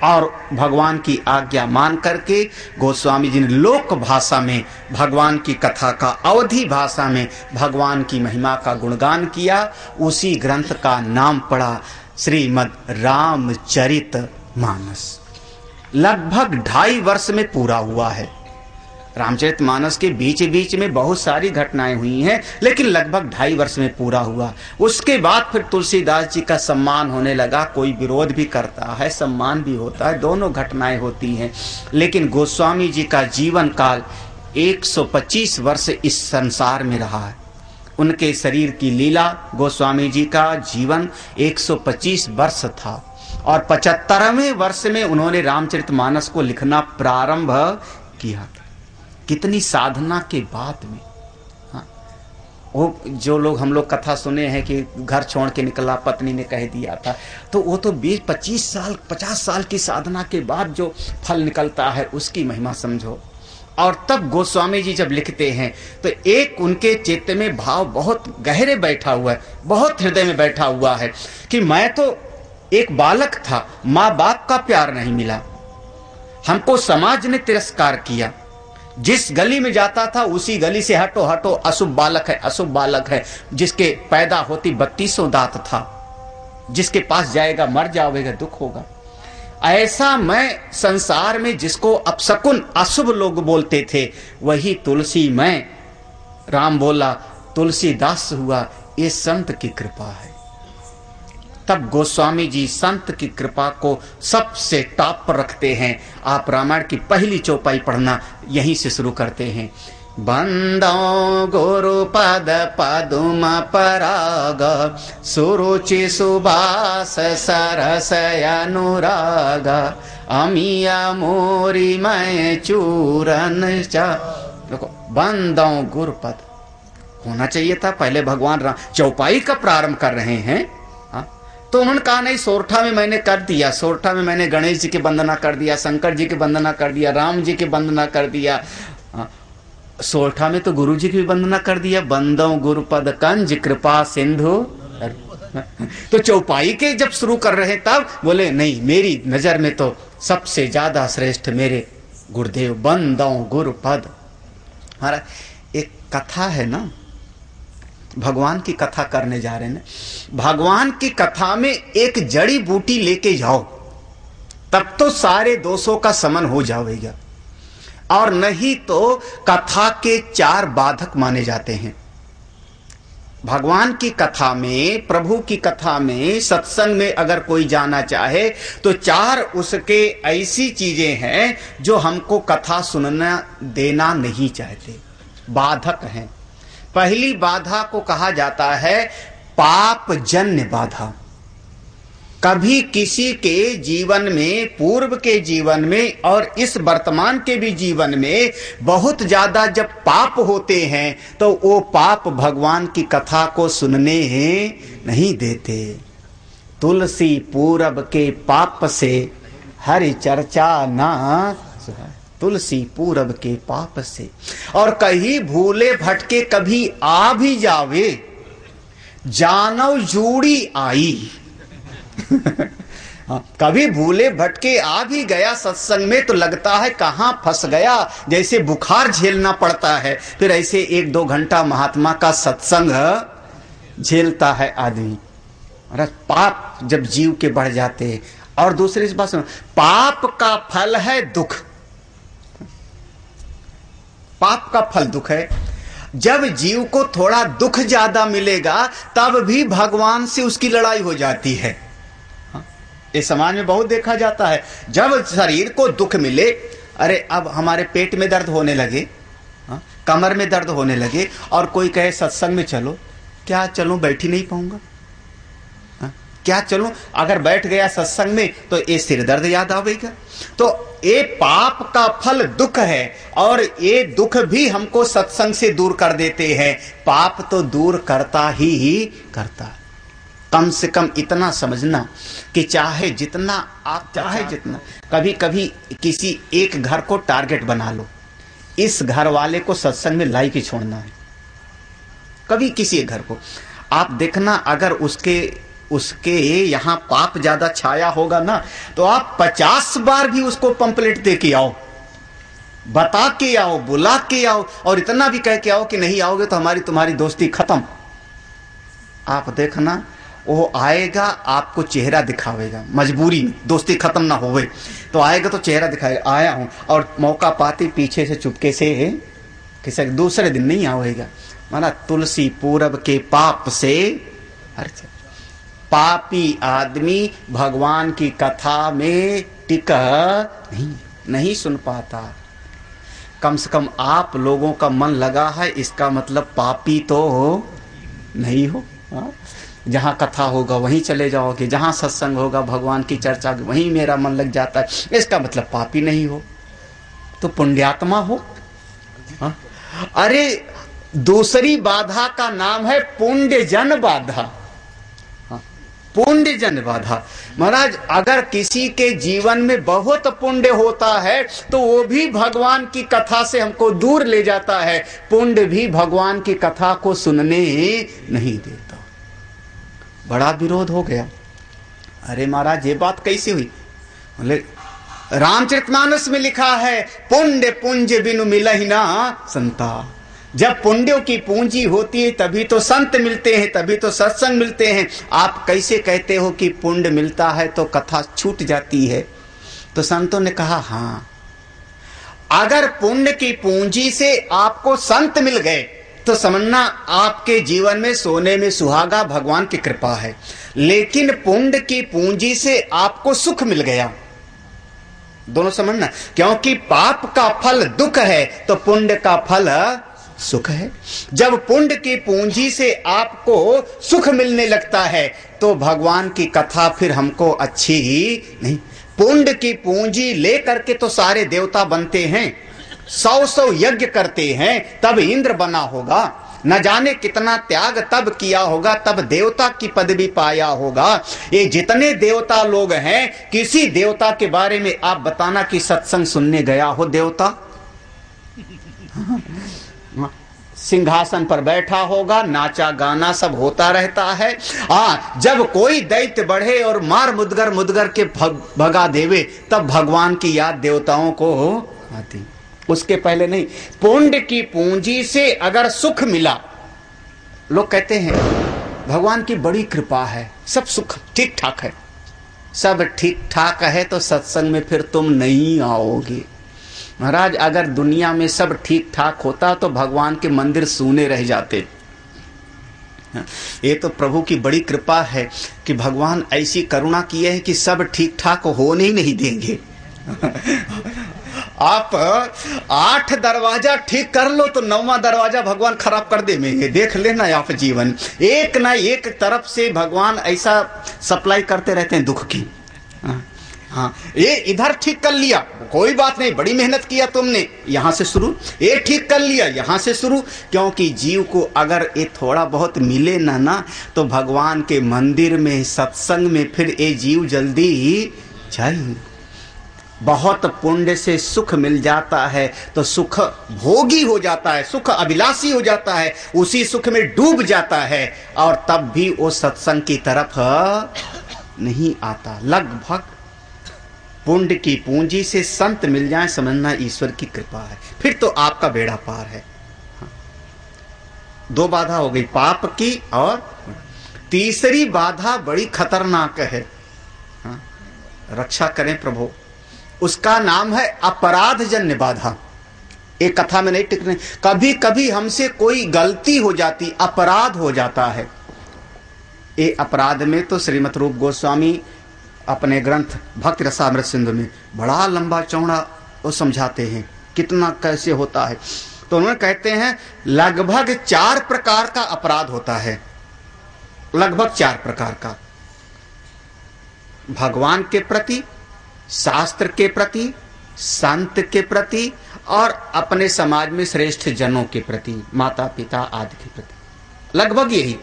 Speaker 3: और भगवान की आज्ञा मान करके गोस्वामी जी ने लोक भाषा में भगवान की कथा का, अवधी भाषा में भगवान की महिमा का गुणगान किया। उसी ग्रंथ का नाम पड़ा श्रीमद् रामचरितमानस। लगभग 2.5 वर्ष में पूरा हुआ है। रामचरितमानस के बीच बीच में बहुत सारी घटनाएं हुई हैं, लेकिन लगभग 2.5 वर्ष में पूरा हुआ। उसके बाद फिर तुलसीदास जी का सम्मान होने लगा। कोई विरोध भी करता है, सम्मान भी होता है, दोनों घटनाएं होती हैं। लेकिन गोस्वामी जी का जीवन काल 125 वर्ष इस संसार में रहा है। उनके शरीर की लीला, गोस्वामी जी का जीवन 125 वर्ष था, और 75वें वर्ष में उन्होंने रामचरितमानस को लिखना प्रारंभ किया। कितनी साधना के बाद में। हाँ, वो जो लोग हम लोग कथा सुने हैं कि घर छोड़ के निकला, पत्नी ने कह दिया था, तो वो तो 20-25 साल 50 साल की साधना के बाद जो फल निकलता है उसकी महिमा समझो। और तब गोस्वामी जी जब लिखते हैं तो एक उनके चित्त में भाव बहुत गहरे बैठा हुआ है, बहुत हृदय में बैठा हुआ है कि मैं तो एक बालक था, माँ बाप का प्यार नहीं मिला, हमको समाज ने तिरस्कार किया, जिस गली में जाता था उसी गली से हटो हटो, अशुभ बालक है, अशुभ बालक है। जिसके पैदा होती 32 दांत था, जिसके पास जाएगा मर जाओगे, दुख होगा। ऐसा मैं संसार में जिसको अपशकुन अशुभ लोग बोलते थे, वही तुलसी मैं। राम बोला तुलसीदास हुआ, ये संत की कृपा है। तब गोस्वामी जी संत की कृपा को सबसे टॉप पर रखते हैं। आप रामायण की पहली चौपाई पढ़ना, यहीं से शुरू करते हैं। बंदो गुरु पद पदुम पराग, सुरुचि सुबास सरस अनुराग, अमिया मोरी मैं चूरन चा। देखो, बंदो गुरु पद होना चाहिए था। पहले भगवान राम चौपाई का प्रारंभ कर रहे हैं, तो उन्होंने कहा नहीं, सोरठा में मैंने कर दिया, सोरठा में मैंने गणेश जी की वंदना कर दिया, शंकर जी की वंदना कर दिया, राम जी की वंदना कर दिया, सोरठा में तो गुरु जी की वंदना कर दिया। बंदो गुरुपद कंज कृपा सिंधु। तो चौपाई के जब शुरू कर रहे तब बोले नहीं, मेरी नजर में तो सबसे ज्यादा श्रेष्ठ मेरे गुरुदेव बंदो गुरुपद। हमारा एक कथा है ना, भगवान की कथा करने जा रहे हैं ना, भगवान की कथा में एक जड़ी बूटी लेके जाओ, तब तो सारे दोषों का समन हो जाएगा। और नहीं तो कथा के 4 बाधक माने जाते हैं। भगवान की कथा में, प्रभु की कथा में, सत्संग में अगर कोई जाना चाहे तो 4 उसके ऐसी चीजें हैं जो हमको कथा सुनना देना नहीं चाहते, बाधक हैं। पहली बाधा को कहा जाता है पाप जन्य बाधा। कभी किसी के जीवन में, पूर्व के जीवन में और इस वर्तमान के भी जीवन में बहुत ज्यादा जब पाप होते हैं तो वो पाप भगवान की कथा को सुनने नहीं देते। तुलसी पूरब के पाप से हरि चर्चा ना, तुलसी पूरब के पाप से। और कहीं भूले भटके कभी आ भी जावे, जानव जूड़ी आई। कभी भूले भटके आ भी गया सत्संग में तो लगता है कहां फंस गया, जैसे बुखार झेलना पड़ता है। फिर ऐसे 1-2 घंटा महात्मा का सत्संग झेलता है आदमी। अरे पाप जब जीव के बढ़ जाते हैं। और दूसरी बात सुनो, पाप का फल है दुख। पाप का फल दुख है। जब जीव को थोड़ा दुख ज्यादा मिलेगा तब भी भगवान से उसकी लड़ाई हो जाती है। इस समाज में बहुत देखा जाता है, जब शरीर को दुख मिले, अरे अब हमारे पेट में दर्द होने लगे, कमर में दर्द होने लगे, और कोई कहे सत्संग में चलो, क्या चलूं, बैठ ही नहीं पाऊंगा, क्या चलूं, अगर बैठ गया सत्संग में तो ये सिर दर्द याद आवेगा। तो ये पाप का फल दुख है, और ये दुख भी हमको सत्संग से दूर कर देते हैं। पाप तो दूर करता ही करता है। कम से कम इतना समझना कि चाहे जितना कभी कभी किसी एक घर को टारगेट बना लो, इस घर वाले को सत्संग में लाई के छोड़ना है। कभी किसी एक घर को आप देखना, अगर उसके यहाँ पाप ज्यादा छाया होगा ना, तो आप 50 बार भी उसको पंपलेट दे के आओ, बता के आओ, बुला के आओ, और इतना भी कह के आओ कि नहीं आओगे तो हमारी तुम्हारी दोस्ती खत्म। आप देखना वो आएगा, आपको चेहरा दिखावेगा, मजबूरी में, दोस्ती खत्म ना होवे तो आएगा तो चेहरा दिखाएगा, आया हूं, और मौका पाते पीछे से चुपके से किसी दूसरे दिन नहीं आवेगा। माना तुलसी पूरब के पाप से पापी आदमी भगवान की कथा में टिका नहीं सुन पाता। कम से कम आप लोगों का मन लगा है, इसका मतलब पापी तो नहीं हो। जहाँ कथा होगा वहीं चले जाओगे, जहाँ सत्संग होगा भगवान की चर्चा वहीं मेरा मन लग जाता है, इसका मतलब पापी नहीं हो, तो पुण्यात्मा हो। अरे दूसरी बाधा का नाम है पुण्यजन बाधा। पुण्यजन बाधा, महाराज अगर किसी के जीवन में बहुत पुण्य होता है तो वो भी भगवान की कथा से हमको दूर ले जाता है। पुण्य भी भगवान की कथा को सुनने नहीं देता। बड़ा विरोध हो गया। अरे महाराज ये बात कैसी हुई? बोले रामचरितमानस में लिखा है पुण्य पुंज बिनु मिलहि ना संता। जब पुण्यों की पूंजी होती है तभी तो संत मिलते हैं, तभी तो सत्संग मिलते हैं। आप कैसे कहते हो कि पुण्य मिलता है तो कथा छूट जाती है? तो संतों ने कहा हाँ, अगर पुण्य की पूंजी से आपको संत मिल गए तो समझना आपके जीवन में सोने में सुहागा, भगवान की कृपा है। लेकिन पुण्य की पूंजी से आपको सुख मिल गया, दोनों समझना, क्योंकि पाप का फल दुख है तो पुण्य का फल सुख है। जब पुण्य की पूंजी से आपको सुख मिलने लगता है तो भगवान की कथा फिर हमको अच्छी ही नहीं। पुण्य की पूंजी लेकर के तो सारे देवता बनते हैं, 100 यज्ञ करते हैं, तब इंद्र बना होगा, न जाने कितना त्याग तब किया होगा, तब देवता की पदवी पाया होगा। ये जितने देवता लोग हैं, किसी देवता के बारे में आप बताना कि सत्संग सुनने गया हो देवता? सिंहासन पर बैठा होगा, नाचा गाना सब होता रहता है। जब कोई दैत्य बढ़े और मार मुदगर के भगा देवे तब भगवान की याद देवताओं को आती, उसके पहले नहीं। पुण्य की पूंजी से अगर सुख मिला लोग कहते हैं भगवान की बड़ी कृपा है, सब सुख ठीक ठाक है। सब ठीक ठाक है तो सत्संग में फिर तुम नहीं आओगे। महाराज अगर दुनिया में सब ठीक ठाक होता तो भगवान के मंदिर सूने रह जाते। ये तो प्रभु की बड़ी कृपा है कि भगवान ऐसी करुणा की है कि सब ठीक ठाक होने ही नहीं देंगे। आप 8 दरवाजा ठीक कर लो तो 9वां दरवाजा भगवान खराब कर देंगे। देख लेना आप जीवन, एक ना एक तरफ से भगवान ऐसा सप्लाई करते रहते हैं दुख की। हाँ, ये इधर ठीक कर लिया, कोई बात नहीं, बड़ी मेहनत किया तुमने, यहां से शुरू। ये ठीक कर लिया, यहां से शुरू। क्योंकि जीव को अगर ये थोड़ा बहुत मिले ना तो भगवान के मंदिर में, सत्संग में फिर ये जीव जल्दी ही जाए। बहुत पुण्य से सुख मिल जाता है तो सुख भोगी हो जाता है, सुख अभिलाषी हो जाता है, उसी सुख में डूब जाता है और तब भी वो सत्संग की तरफ नहीं आता। लगभग पुण्य की पूंजी से संत मिल जाए, समझना ईश्वर की कृपा है, फिर तो आपका बेड़ा पार है। हाँ। 2 बाधा हो गई, पाप की, और तीसरी बाधा बड़ी खतरनाक है। हाँ। रक्षा करें प्रभु, उसका नाम है अपराध जन्य बाधा। एक कथा में नहीं टिकने, कभी कभी हमसे कोई गलती हो जाती, अपराध हो जाता है। ये अपराध में तो श्रीमद रूप गोस्वामी अपने ग्रंथ भक्ति रसामृत सिंधु में बड़ा लंबा चौड़ा वो समझाते हैं कितना कैसे होता है। तो उन्होंने कहते हैं लगभग 4 प्रकार का अपराध होता है, लगभग 4 प्रकार का। भगवान के प्रति, शास्त्र के प्रति, संत के प्रति और अपने समाज में श्रेष्ठ जनों के प्रति, माता पिता आदि के प्रति। लगभग यही,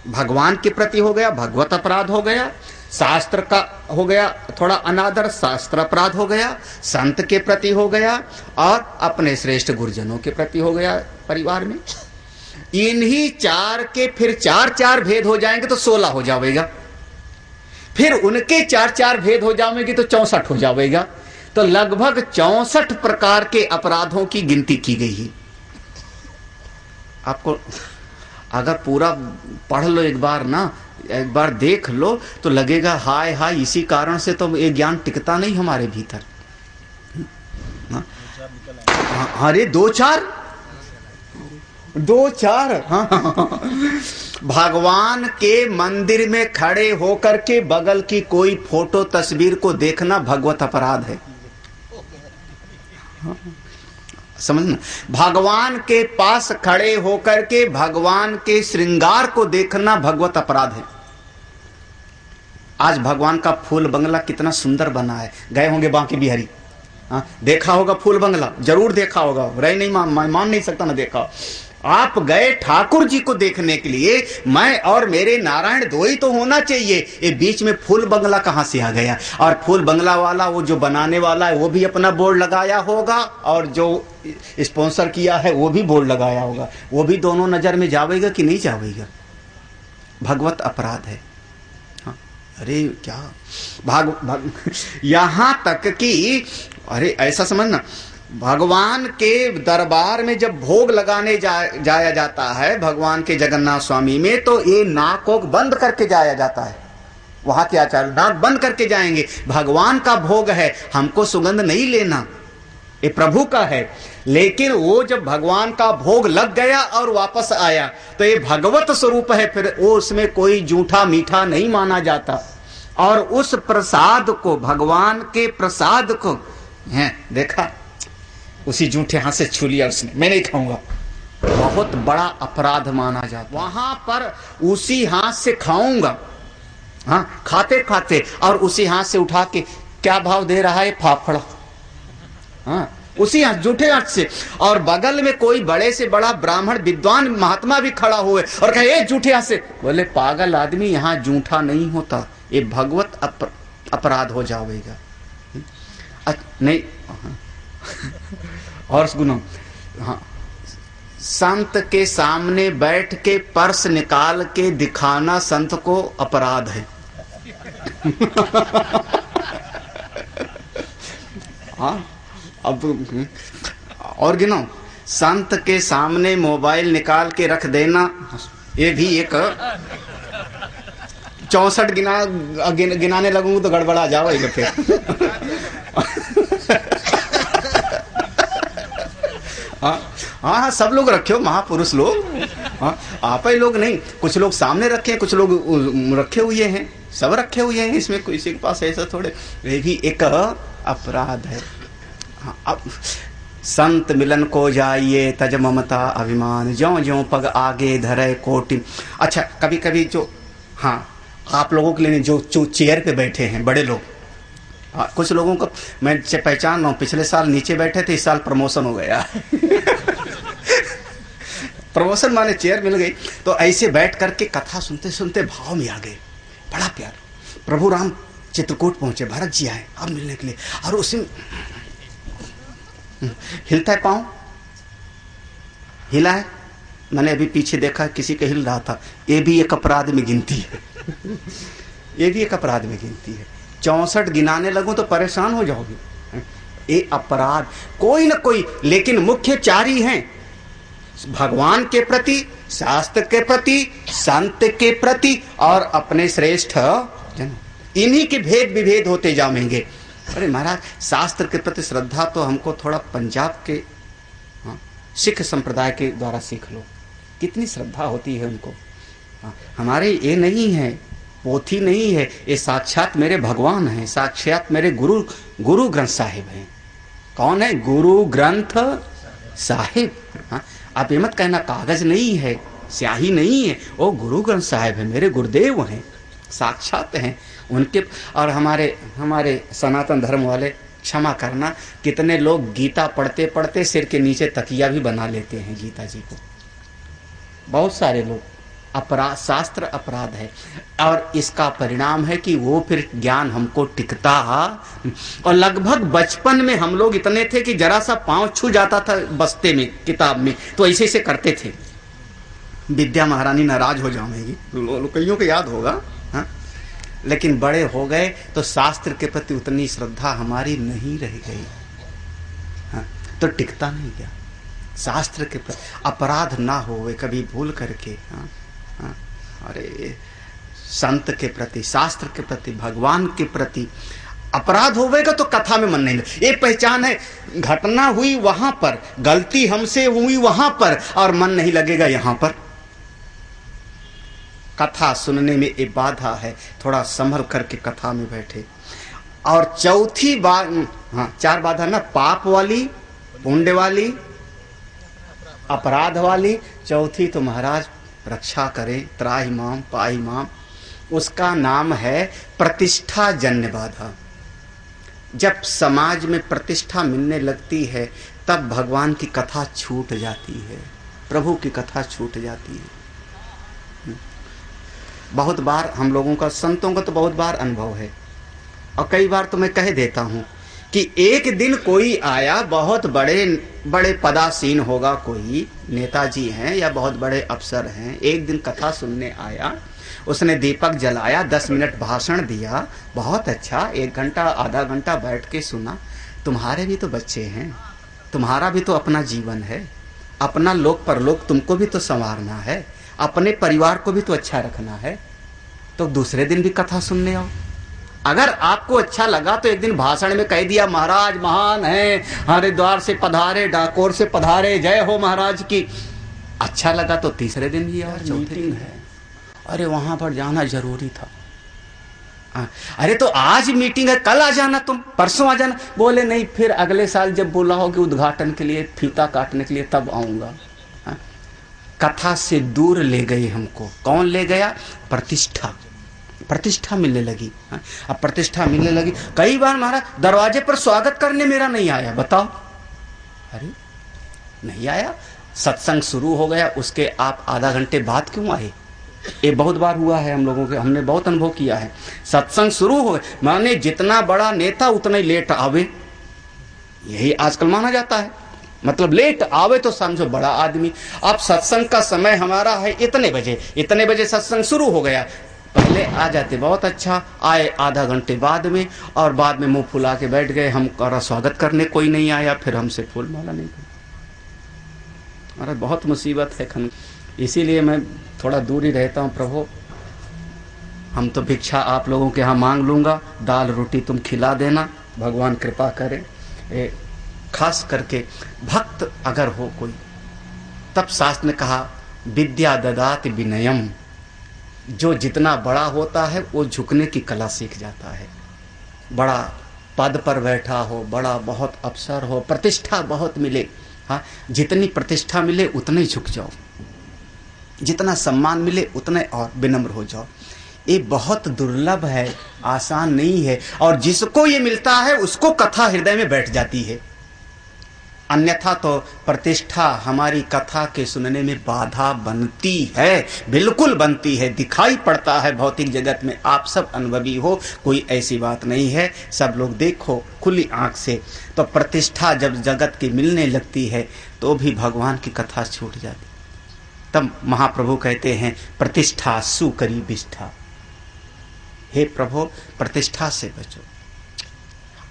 Speaker 3: भगवान के प्रति हो गया, भगवत अपराध हो गया, शास्त्र का हो गया थोड़ा अनादर, शास्त्र अपराध हो गया, संत के प्रति हो गया और अपने श्रेष्ठ गुरुजनों के प्रति हो गया परिवार में। इन्हीं 4 के फिर 4 भेद हो जाएंगे तो 16 हो जाएगा, फिर उनके 4 भेद हो जाएंगे तो 64 हो जाएगा। तो लगभग 64 प्रकार के अपराधों की गिनती की गई है। आपको अगर पूरा पढ़ लो एक बार ना, एक बार देख लो तो लगेगा हाय हाय, इसी कारण से तो ये ज्ञान टिकता नहीं हमारे भीतर। अरे 2-4 हाँ। भगवान के मंदिर में खड़े होकर के बगल की कोई फोटो तस्वीर को देखना भगवत अपराध है। समझना, भगवान के पास खड़े होकर के भगवान के श्रृंगार को देखना भगवत अपराध है। आज भगवान का फूल बंगला कितना सुंदर बना है, गए होंगे बांके बिहारी, हाँ देखा होगा फूल बंगला, जरूर देखा होगा, रही नहीं मान नहीं सकता ना देखा। आप गए ठाकुर जी को देखने के लिए, मैं और मेरे नारायण 2 ही तो होना चाहिए, ये बीच में फूल बंगला कहां से आ गया? और फूल बंगला वाला वो जो बनाने वाला है वो भी अपना बोर्ड लगाया होगा और जो स्पॉन्सर किया है वो भी बोर्ड लगाया होगा, वो भी दोनों नजर में जावेगा कि नहीं जावेगा? भगवत अपराध है। हाँ, अरे क्या यहां तक कि अरे ऐसा समझना, भगवान के दरबार में जब भोग लगाने जाया जाता है भगवान के जगन्नाथ स्वामी में, तो ये नाक बंद करके जाया जाता है। वहां के आचार्य नाक बंद करके जाएंगे, भगवान का भोग है, हमको सुगंध नहीं लेना, ये प्रभु का है। लेकिन वो जब भगवान का भोग लग गया और वापस आया तो ये भगवत स्वरूप है, फिर वो उसमें कोई जूठा मीठा नहीं माना जाता। और उस प्रसाद को, भगवान के प्रसाद को है देखा, उसी जूठे हाथ से छू लिया उसने, मैं नहीं खाऊंगा, बहुत बड़ा अपराध माना जाता। वहां पर उसी हाथ से खाऊंगा, हाँ खाते खाते, और उसी हाथ से उठा के क्या भाव दे रहा है? फाफड़ा, हाँ उसी हाथ, जूठे हाथ से। और बगल में कोई बड़े से बड़ा ब्राह्मण विद्वान महात्मा भी खड़ा हुए और कहे जूठे हाथ से, बोले पागल आदमी, यहाँ जूठा नहीं होता, ये भगवत अपराध हो जाएगा। नहीं और सुनो, हाँ संत के सामने बैठ के पर्स निकाल के दिखाना संत को अपराध है। हाँ अब और गिनो, संत के सामने मोबाइल निकाल के रख देना ये भी एक 64 गिनाने लगूंगा तो गड़बड़ा जाओगे फिर। हाँ, सब लोग रखे हो, महापुरुष लोग। हाँ, आप ही लोग नहीं, कुछ लोग सामने रखे हैं, कुछ लोग रखे हुए हैं, सब रखे हुए हैं, इसमें किसी के पास ऐसा थोड़े। ये भी एक अपराध है। हाँ, अब संत मिलन को जाइए तज ममता अभिमान, ज्यों ज्यों पग आगे धरे कोटि। अच्छा, कभी कभी जो, हाँ, आप लोगों के लिए जो चेयर पे बैठे हैं बड़े लोग, कुछ लोगों को मैं पहचान रहा हूँ, पिछले साल नीचे बैठे थे, इस साल प्रमोशन हो गया। प्रमोशन माने चेयर मिल गई। तो ऐसे बैठ करके कथा सुनते सुनते भाव में आ गए, बड़ा प्यार। प्रभु राम चित्रकूट पहुंचे, भरत जी आए अब मिलने के लिए, और उसी हिलता है पाँव, हिला है, मैंने अभी पीछे देखा किसी का हिल रहा था। ये भी एक अपराध में गिनती है। ये भी एक अपराध में गिनती है। 64 गिनाने लगो तो परेशान हो जाओगे। ये अपराध कोई ना कोई, लेकिन मुख्य 4 ही हैं, भगवान के प्रति, शास्त्र के प्रति, संत के प्रति और अपने श्रेष्ठ जन। इन्हीं के भेद विभेद होते जाएंगे। अरे महाराज, शास्त्र के प्रति श्रद्धा तो हमको थोड़ा पंजाब के सिख संप्रदाय के द्वारा सीख लो, कितनी श्रद्धा होती है उनको। हमारे ये नहीं है, पोथी नहीं है, ये साक्षात मेरे भगवान हैं, साक्षात मेरे गुरु ग्रंथ साहिब हैं। कौन है? गुरु ग्रंथ साहिब। आप ये मत कहना कागज नहीं है, स्याही नहीं है, वो गुरु ग्रंथ साहिब है, मेरे गुरुदेव हैं, साक्षात हैं उनके। और हमारे सनातन धर्म वाले, क्षमा करना, कितने लोग गीता पढ़ते पढ़ते सिर के नीचे तकिया भी बना लेते हैं गीता जी को, बहुत सारे लोग। अपराध, शास्त्र अपराध है, और इसका परिणाम है कि वो फिर ज्ञान हमको टिकता। और लगभग बचपन में हम लोग इतने थे कि जरा सा पांव छू जाता था बस्ते में, किताब में, तो ऐसे ऐसे करते थे। विद्या महारानी नाराज हो जाएगी, कईयों को याद होगा। हाँ? लेकिन बड़े हो गए तो शास्त्र के प्रति उतनी श्रद्धा हमारी नहीं रह गई। हाँ? तो टिकता नहीं गया शास्त्र के प्रति। अपराध ना होवे कभी भूल करके। हाँ? हाँ? अरे संत के प्रति, शास्त्र के प्रति, भगवान के प्रति अपराध होवेगा तो कथा में मन नहीं लगेगा। ये पहचान है, घटना हुई वहां पर, गलती हमसे हुई वहां पर, और मन नहीं लगेगा यहां पर। कथा सुनने में एक बाधा है, थोड़ा संभल करके कथा में बैठे। और चौथी बात, हाँ 4 बाधा ना, पाप वाली, पुण्य वाली, अपराध वाली। चौथी तो महाराज रक्षा करे, त्राहि माम पाहि माम, उसका नाम है प्रतिष्ठा जन्य बाधा। जब समाज में प्रतिष्ठा मिलने लगती है तब भगवान की कथा छूट जाती है, प्रभु की कथा छूट जाती है। बहुत बार हम लोगों का, संतों का तो बहुत बार अनुभव है, और कई बार तो मैं कह देता हूं कि एक दिन कोई आया, बहुत बड़े पदासीन होगा, कोई नेताजी हैं या बहुत बड़े अफसर हैं, एक दिन कथा सुनने आया, उसने दीपक जलाया, 10 मिनट भाषण दिया, बहुत अच्छा, 1 घंटा आधा घंटा बैठ के सुना। तुम्हारे भी तो बच्चे हैं, तुम्हारा भी तो अपना जीवन है, अपना लोक परलोक तुमको भी तो संवारना है, अपने परिवार को भी तो अच्छा रखना है। तो दूसरे दिन भी कथा सुनने आओ। अगर आपको अच्छा लगा तो एक दिन भाषण में कह दिया महाराज महान है, हरिद्वार से पधारे, डाकोर से पधारे, जय हो महाराज की। अच्छा लगा तो तीसरे दिन भी और चौथे दिन है, अरे वहां पर जाना जरूरी था। अरे तो आज मीटिंग है, कल आ जाना, तुम परसों आ जाना। बोले नहीं, फिर अगले साल जब बोला होगी उद्घाटन के लिए, फीता काटने के लिए, तब आऊंगा। कथा से दूर ले गए हमको। कौन ले गया? प्रतिष्ठा। प्रतिष्ठा मिलने लगी। अब प्रतिष्ठा मिलने लगी, कई बार महाराज दरवाजे पर स्वागत करने मेरा नहीं आया, बताओ। अरे नहीं आया, सत्संग शुरू हो गया, उसके आप आधा घंटे बाद क्यों आए? ये बहुत बार हुआ है हम लोगों के, हमने बहुत अनुभव किया है। सत्संग शुरू हो गए, माने जितना बड़ा नेता उतना ही लेट आवे, यही आजकल माना जाता है। मतलब लेट आवे तो समझो बड़ा आदमी। अब सत्संग का समय हमारा है इतने बजे सत्संग शुरू हो गया, पहले आ जाते, बहुत अच्छा, आए आधा घंटे बाद में, और बाद में मुंह फुला के बैठ गए। हम स्वागत करने कोई नहीं आया, फिर हमसे फूल माला नहीं। अरे बहुत मुसीबत है। इसीलिए मैं थोड़ा दूर ही रहता हूँ प्रभु, हम तो भिक्षा आप लोगों के यहाँ मांग लूँगा, दाल रोटी तुम खिला देना, भगवान कृपा करें। खास करके भक्त अगर हो कोई, तब शास्त्र ने कहा विद्या ददाति विनयम, जो जितना बड़ा होता है वो झुकने की कला सीख जाता है। बड़ा पद पर बैठा हो, बड़ा बहुत अवसर हो, प्रतिष्ठा बहुत मिले, हाँ, जितनी प्रतिष्ठा मिले उतने ही झुक जाओ, जितना सम्मान मिले उतने और विनम्र हो जाओ। ये बहुत दुर्लभ है, आसान नहीं है, और जिसको ये मिलता है उसको कथा हृदय में बैठ जाती है। अन्यथा तो प्रतिष्ठा हमारी कथा के सुनने में बाधा बनती है, बिल्कुल बनती है, दिखाई पड़ता है भौतिक जगत में। आप सब अनुभवी हो, कोई ऐसी बात नहीं है, सब लोग देखो खुली आंख से। तो प्रतिष्ठा जब जगत की मिलने लगती है तो भी भगवान की कथा छूट जाती। तब महाप्रभु कहते हैं प्रतिष्ठा सुकरी विष्ठा, हे प्रभु प्रतिष्ठा से बचो।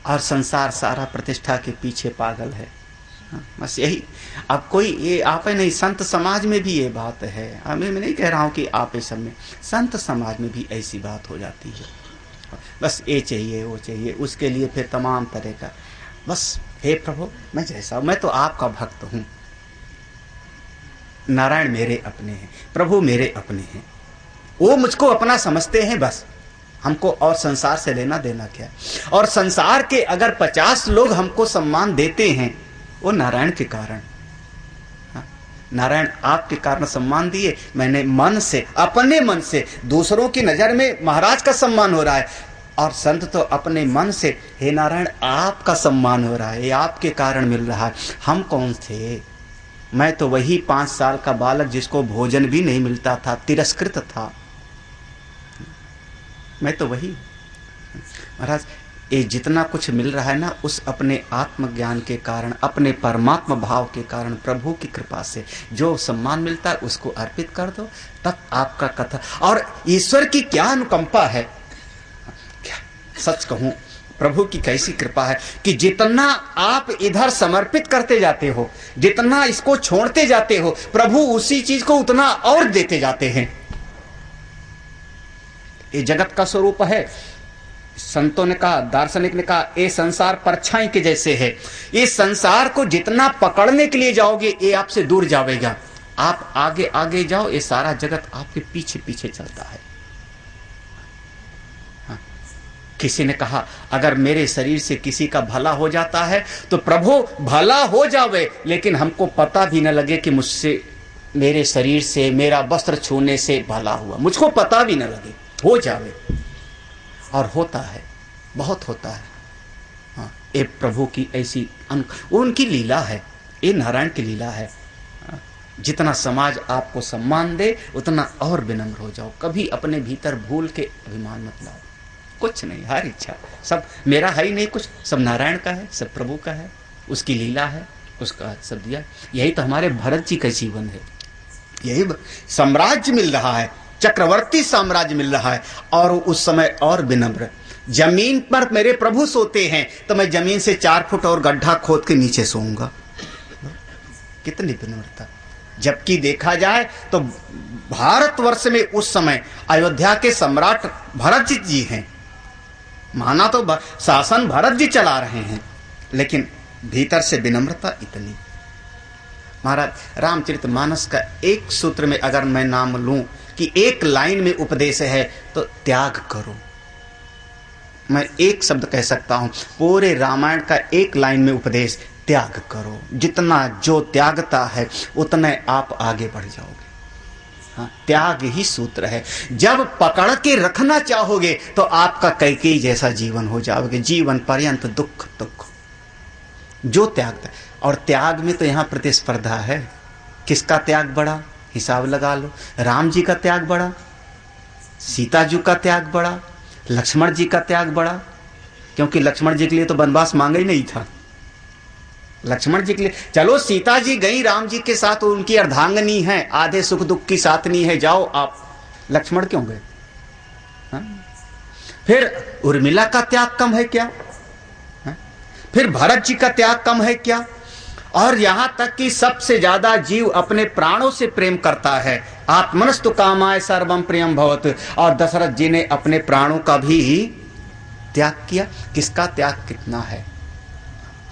Speaker 3: और संसार सारा प्रतिष्ठा के पीछे पागल है, बस यही। अब कोई ये आप नहीं, संत समाज में भी ये बात है। मैं नहीं कह रहा हूं कि आप सब में, संत समाज में भी ऐसी बात हो जाती है। बस ये चाहिए वो चाहिए, उसके लिए फिर तमाम तरह का। बस हे प्रभु मैं जैसा, मैं तो आपका भक्त हूं, नारायण मेरे अपने हैं, प्रभु मेरे अपने हैं, वो मुझको अपना समझते हैं, बस हमको और संसार से लेना देना क्या। और संसार के अगर 50 लोग हमको सम्मान देते हैं वो नारायण के कारण, हाँ, नारायण आपके कारण सम्मान दिए। मैंने मन से, अपने मन से, दूसरों की नजर में महाराज का सम्मान हो रहा है, और संत तो अपने मन से हे नारायण आपका सम्मान हो रहा है, ये आपके कारण मिल रहा है। हम कौन थे? मैं तो वही 5 साल का बालक जिसको भोजन भी नहीं मिलता था, तिरस्कृत था, मैं तो वही। महाराज ये जितना कुछ मिल रहा है ना, उस अपने आत्मज्ञान के कारण, अपने परमात्मा भाव के कारण, प्रभु की कृपा से जो सम्मान मिलता है उसको अर्पित कर दो, तब आपका कथा। और ईश्वर की क्या अनुकंपा है, क्या सच कहूं, प्रभु की कैसी कृपा है कि जितना आप इधर समर्पित करते जाते हो, जितना इसको छोड़ते जाते हो, प्रभु उसी चीज को उतना और देते जाते हैं। ये जगत का स्वरूप है। संतों ने कहा, दार्शनिक ने कहा, ये संसार परछाई के जैसे है। ये संसार को जितना पकड़ने के लिए जाओगे ये आपसे दूर जाएगा, आप आगे आगे जाओ, ये सारा जगत आपके पीछे पीछे चलता है। हाँ। किसी ने कहा अगर मेरे शरीर से किसी का भला हो जाता है तो प्रभु भला हो जावे, लेकिन हमको पता भी न लगे कि मुझसे, मेरे शरीर से, मेरा वस्त्र छूने से भला हुआ, मुझको पता भी न लगे, हो जावे। और होता है, बहुत होता है। हाँ, ये प्रभु की ऐसी उनकी लीला है, ये नारायण की लीला है। हाँ, जितना समाज आपको सम्मान दे उतना और विनम्र हो जाओ। कभी अपने भीतर भूल के अभिमान मत लाओ। कुछ नहीं, हर इच्छा सब मेरा है ही नहीं, कुछ सब नारायण का है, सब प्रभु का है, उसकी लीला है, उसका सब दिया। यही तो हमारे भरत जी का जीवन है। यही साम्राज्य मिल रहा है, चक्रवर्ती साम्राज्य मिल रहा है, और उस समय और विनम्र। जमीन पर मेरे प्रभु सोते हैं तो मैं जमीन से 4 फुट और गड्ढा खोद के नीचे सोऊंगा। कितनी विनम्रता। जबकि देखा जाए तो भारतवर्ष में उस समय अयोध्या के सम्राट भरत जी हैं, माना तो शासन भरत जी चला रहे हैं, लेकिन भीतर से विनम्रता इतनी। महाराज रामचरितमानस का एक सूत्र में अगर मैं नाम लूं कि एक लाइन में उपदेश है तो त्याग करो। मैं एक शब्द कह सकता हूं, पूरे रामायण का एक लाइन में उपदेश, त्याग करो। जितना जो त्यागता है उतने आप आगे बढ़ जाओगे। हाँ, त्याग ही सूत्र है। जब पकड़ के रखना चाहोगे तो आपका कैकेयी जैसा जीवन हो जाओगे, जीवन पर्यंत दुख दुख। जो त्यागता है, और त्याग में तो यहां प्रतिस्पर्धा है। किसका त्याग बड़ा, हिसाब लगा लो। राम जी का त्याग बड़ा, सीता जी का त्याग बड़ा, लक्ष्मण जी का त्याग बड़ा, क्योंकि लक्ष्मण जी के लिए तो वनवास मांगा ही नहीं था। लक्ष्मण जी के लिए, चलो सीता जी गई राम जी के साथ, उनकी अर्धांगनी है, आधे सुख दुख की साथनी है, जाओ आप। लक्ष्मण क्यों गए? फिर उर्मिला का त्याग कम है क्या? फिर भरत जी का त्याग कम है क्या? और यहां तक कि सबसे ज्यादा जीव अपने प्राणों से प्रेम करता है। आत्मनस्तु कामाय सर्वम प्रियम भवत। और दशरथ जी ने अपने प्राणों का भी त्याग किया। किसका त्याग कितना है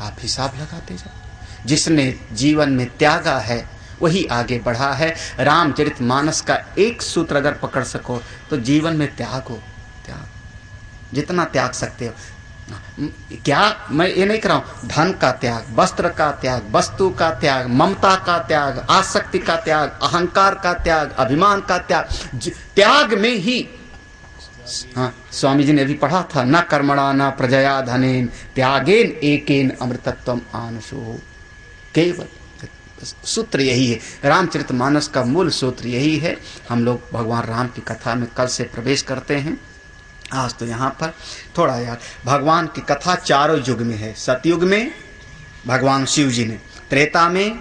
Speaker 3: आप हिसाब लगाते जाओ। जिसने जीवन में त्यागा है वही आगे बढ़ा है। रामचरितमानस का एक सूत्र अगर पकड़ सको तो जीवन में त्याग हो, त्याग जितना त्याग सकते हो। क्या मैं ये नहीं कर रहा हूं, धन का त्याग, वस्त्र का त्याग, वस्तु का त्याग, ममता का त्याग, आसक्ति का त्याग, अहंकार का त्याग, अभिमान का त्याग। त्याग में ही, हाँ स्वामी जी ने भी पढ़ा था, न कर्मणा न प्रजया धनेन त्यागेन एकेन अमृतत्वम आनशो। केवल सूत्र यही है, रामचरितमानस का मूल सूत्र यही है। हम लोग भगवान राम की कथा में कल से प्रवेश करते हैं। आज तो यहाँ पर थोड़ा यार, भगवान की कथा चारों युग में है। सतयुग में भगवान शिव जी ने, त्रेता में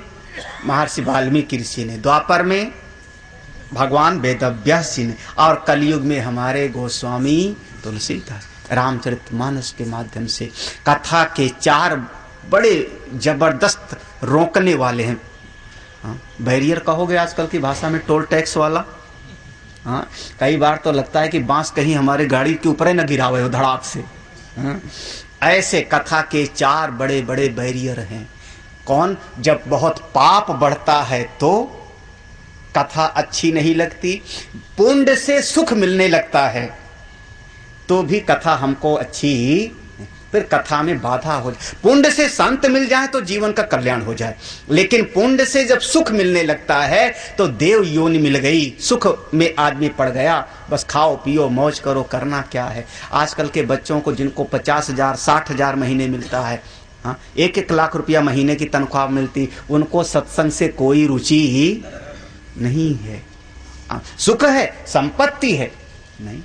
Speaker 3: महर्षि वाल्मीकि ऋषि ने, द्वापर में भगवान वेदव्यास जी ने, और कलयुग में हमारे गोस्वामी तुलसीदास। रामचरितमानस के माध्यम से कथा के चार बड़े जबरदस्त रोकने वाले हैं। बैरियर कहोगे आजकल की भाषा में, टोल टैक्स वाला। हाँ, कई बार तो लगता है कि बांस कहीं हमारे गाड़ी के ऊपर ही न गिरा हुआ हो धड़ाक से। ऐसे कथा के चार बड़े बड़े बैरियर हैं। कौन? जब बहुत पाप बढ़ता है तो कथा अच्छी नहीं लगती। पुण्य से सुख मिलने लगता है तो भी कथा हमको अच्छी, फिर कथा में बाधा हो जाए। पुण्य से संत मिल जाए तो जीवन का कल्याण हो जाए, लेकिन पुण्य से जब सुख मिलने लगता है तो देव योनि मिल गई, सुख में आदमी पड़ गया। बस खाओ पियो मौज करो, करना क्या है। आजकल के बच्चों को जिनको 50,000 60,000 महीने मिलता है, हाँ 1-1 लाख रुपया महीने की तनख्वाह मिलती, उनको सत्संग से कोई रुचि ही नहीं है। सुख है, संपत्ति है, नहीं।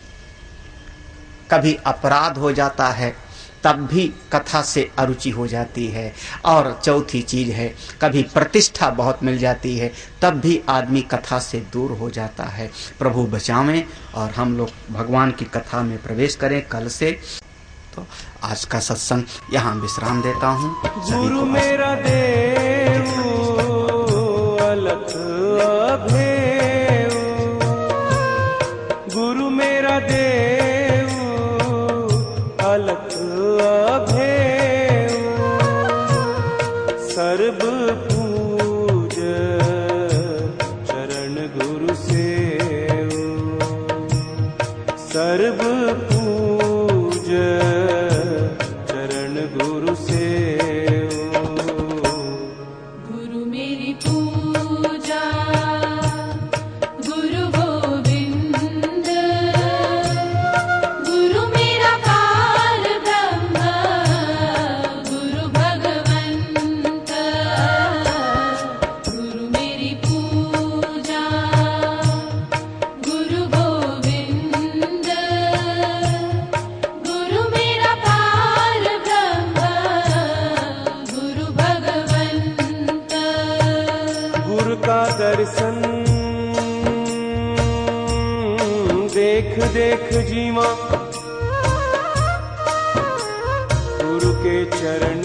Speaker 3: कभी अपराध हो जाता है तब भी कथा से अरुचि हो जाती है। और चौथी चीज है, कभी प्रतिष्ठा बहुत मिल जाती है तब भी आदमी कथा से दूर हो जाता है। प्रभु बचावें और हम लोग भगवान की कथा में प्रवेश करें कल से। तो आज का सत्संग यहाँ विश्राम देता हूँ।
Speaker 1: गुरु मेरा देव अलख अभेव, गुरु मेरा देव अलख अभेव, सर्व पूज चरण गुरु सेव, सर्व पूज चरण गुरु सेव।
Speaker 2: गुरु मेरी पूजा गुरु गोविंद, गुरु मेरा पार ब्रह्म गुरु भगवंत। गुरु मेरी पूजा गुरु गोविंद, गुरु मेरा पार ब्रह्म गुरु भगवंत।
Speaker 1: गुरु का दर्शन देख देख जीवा, गुरु के चरण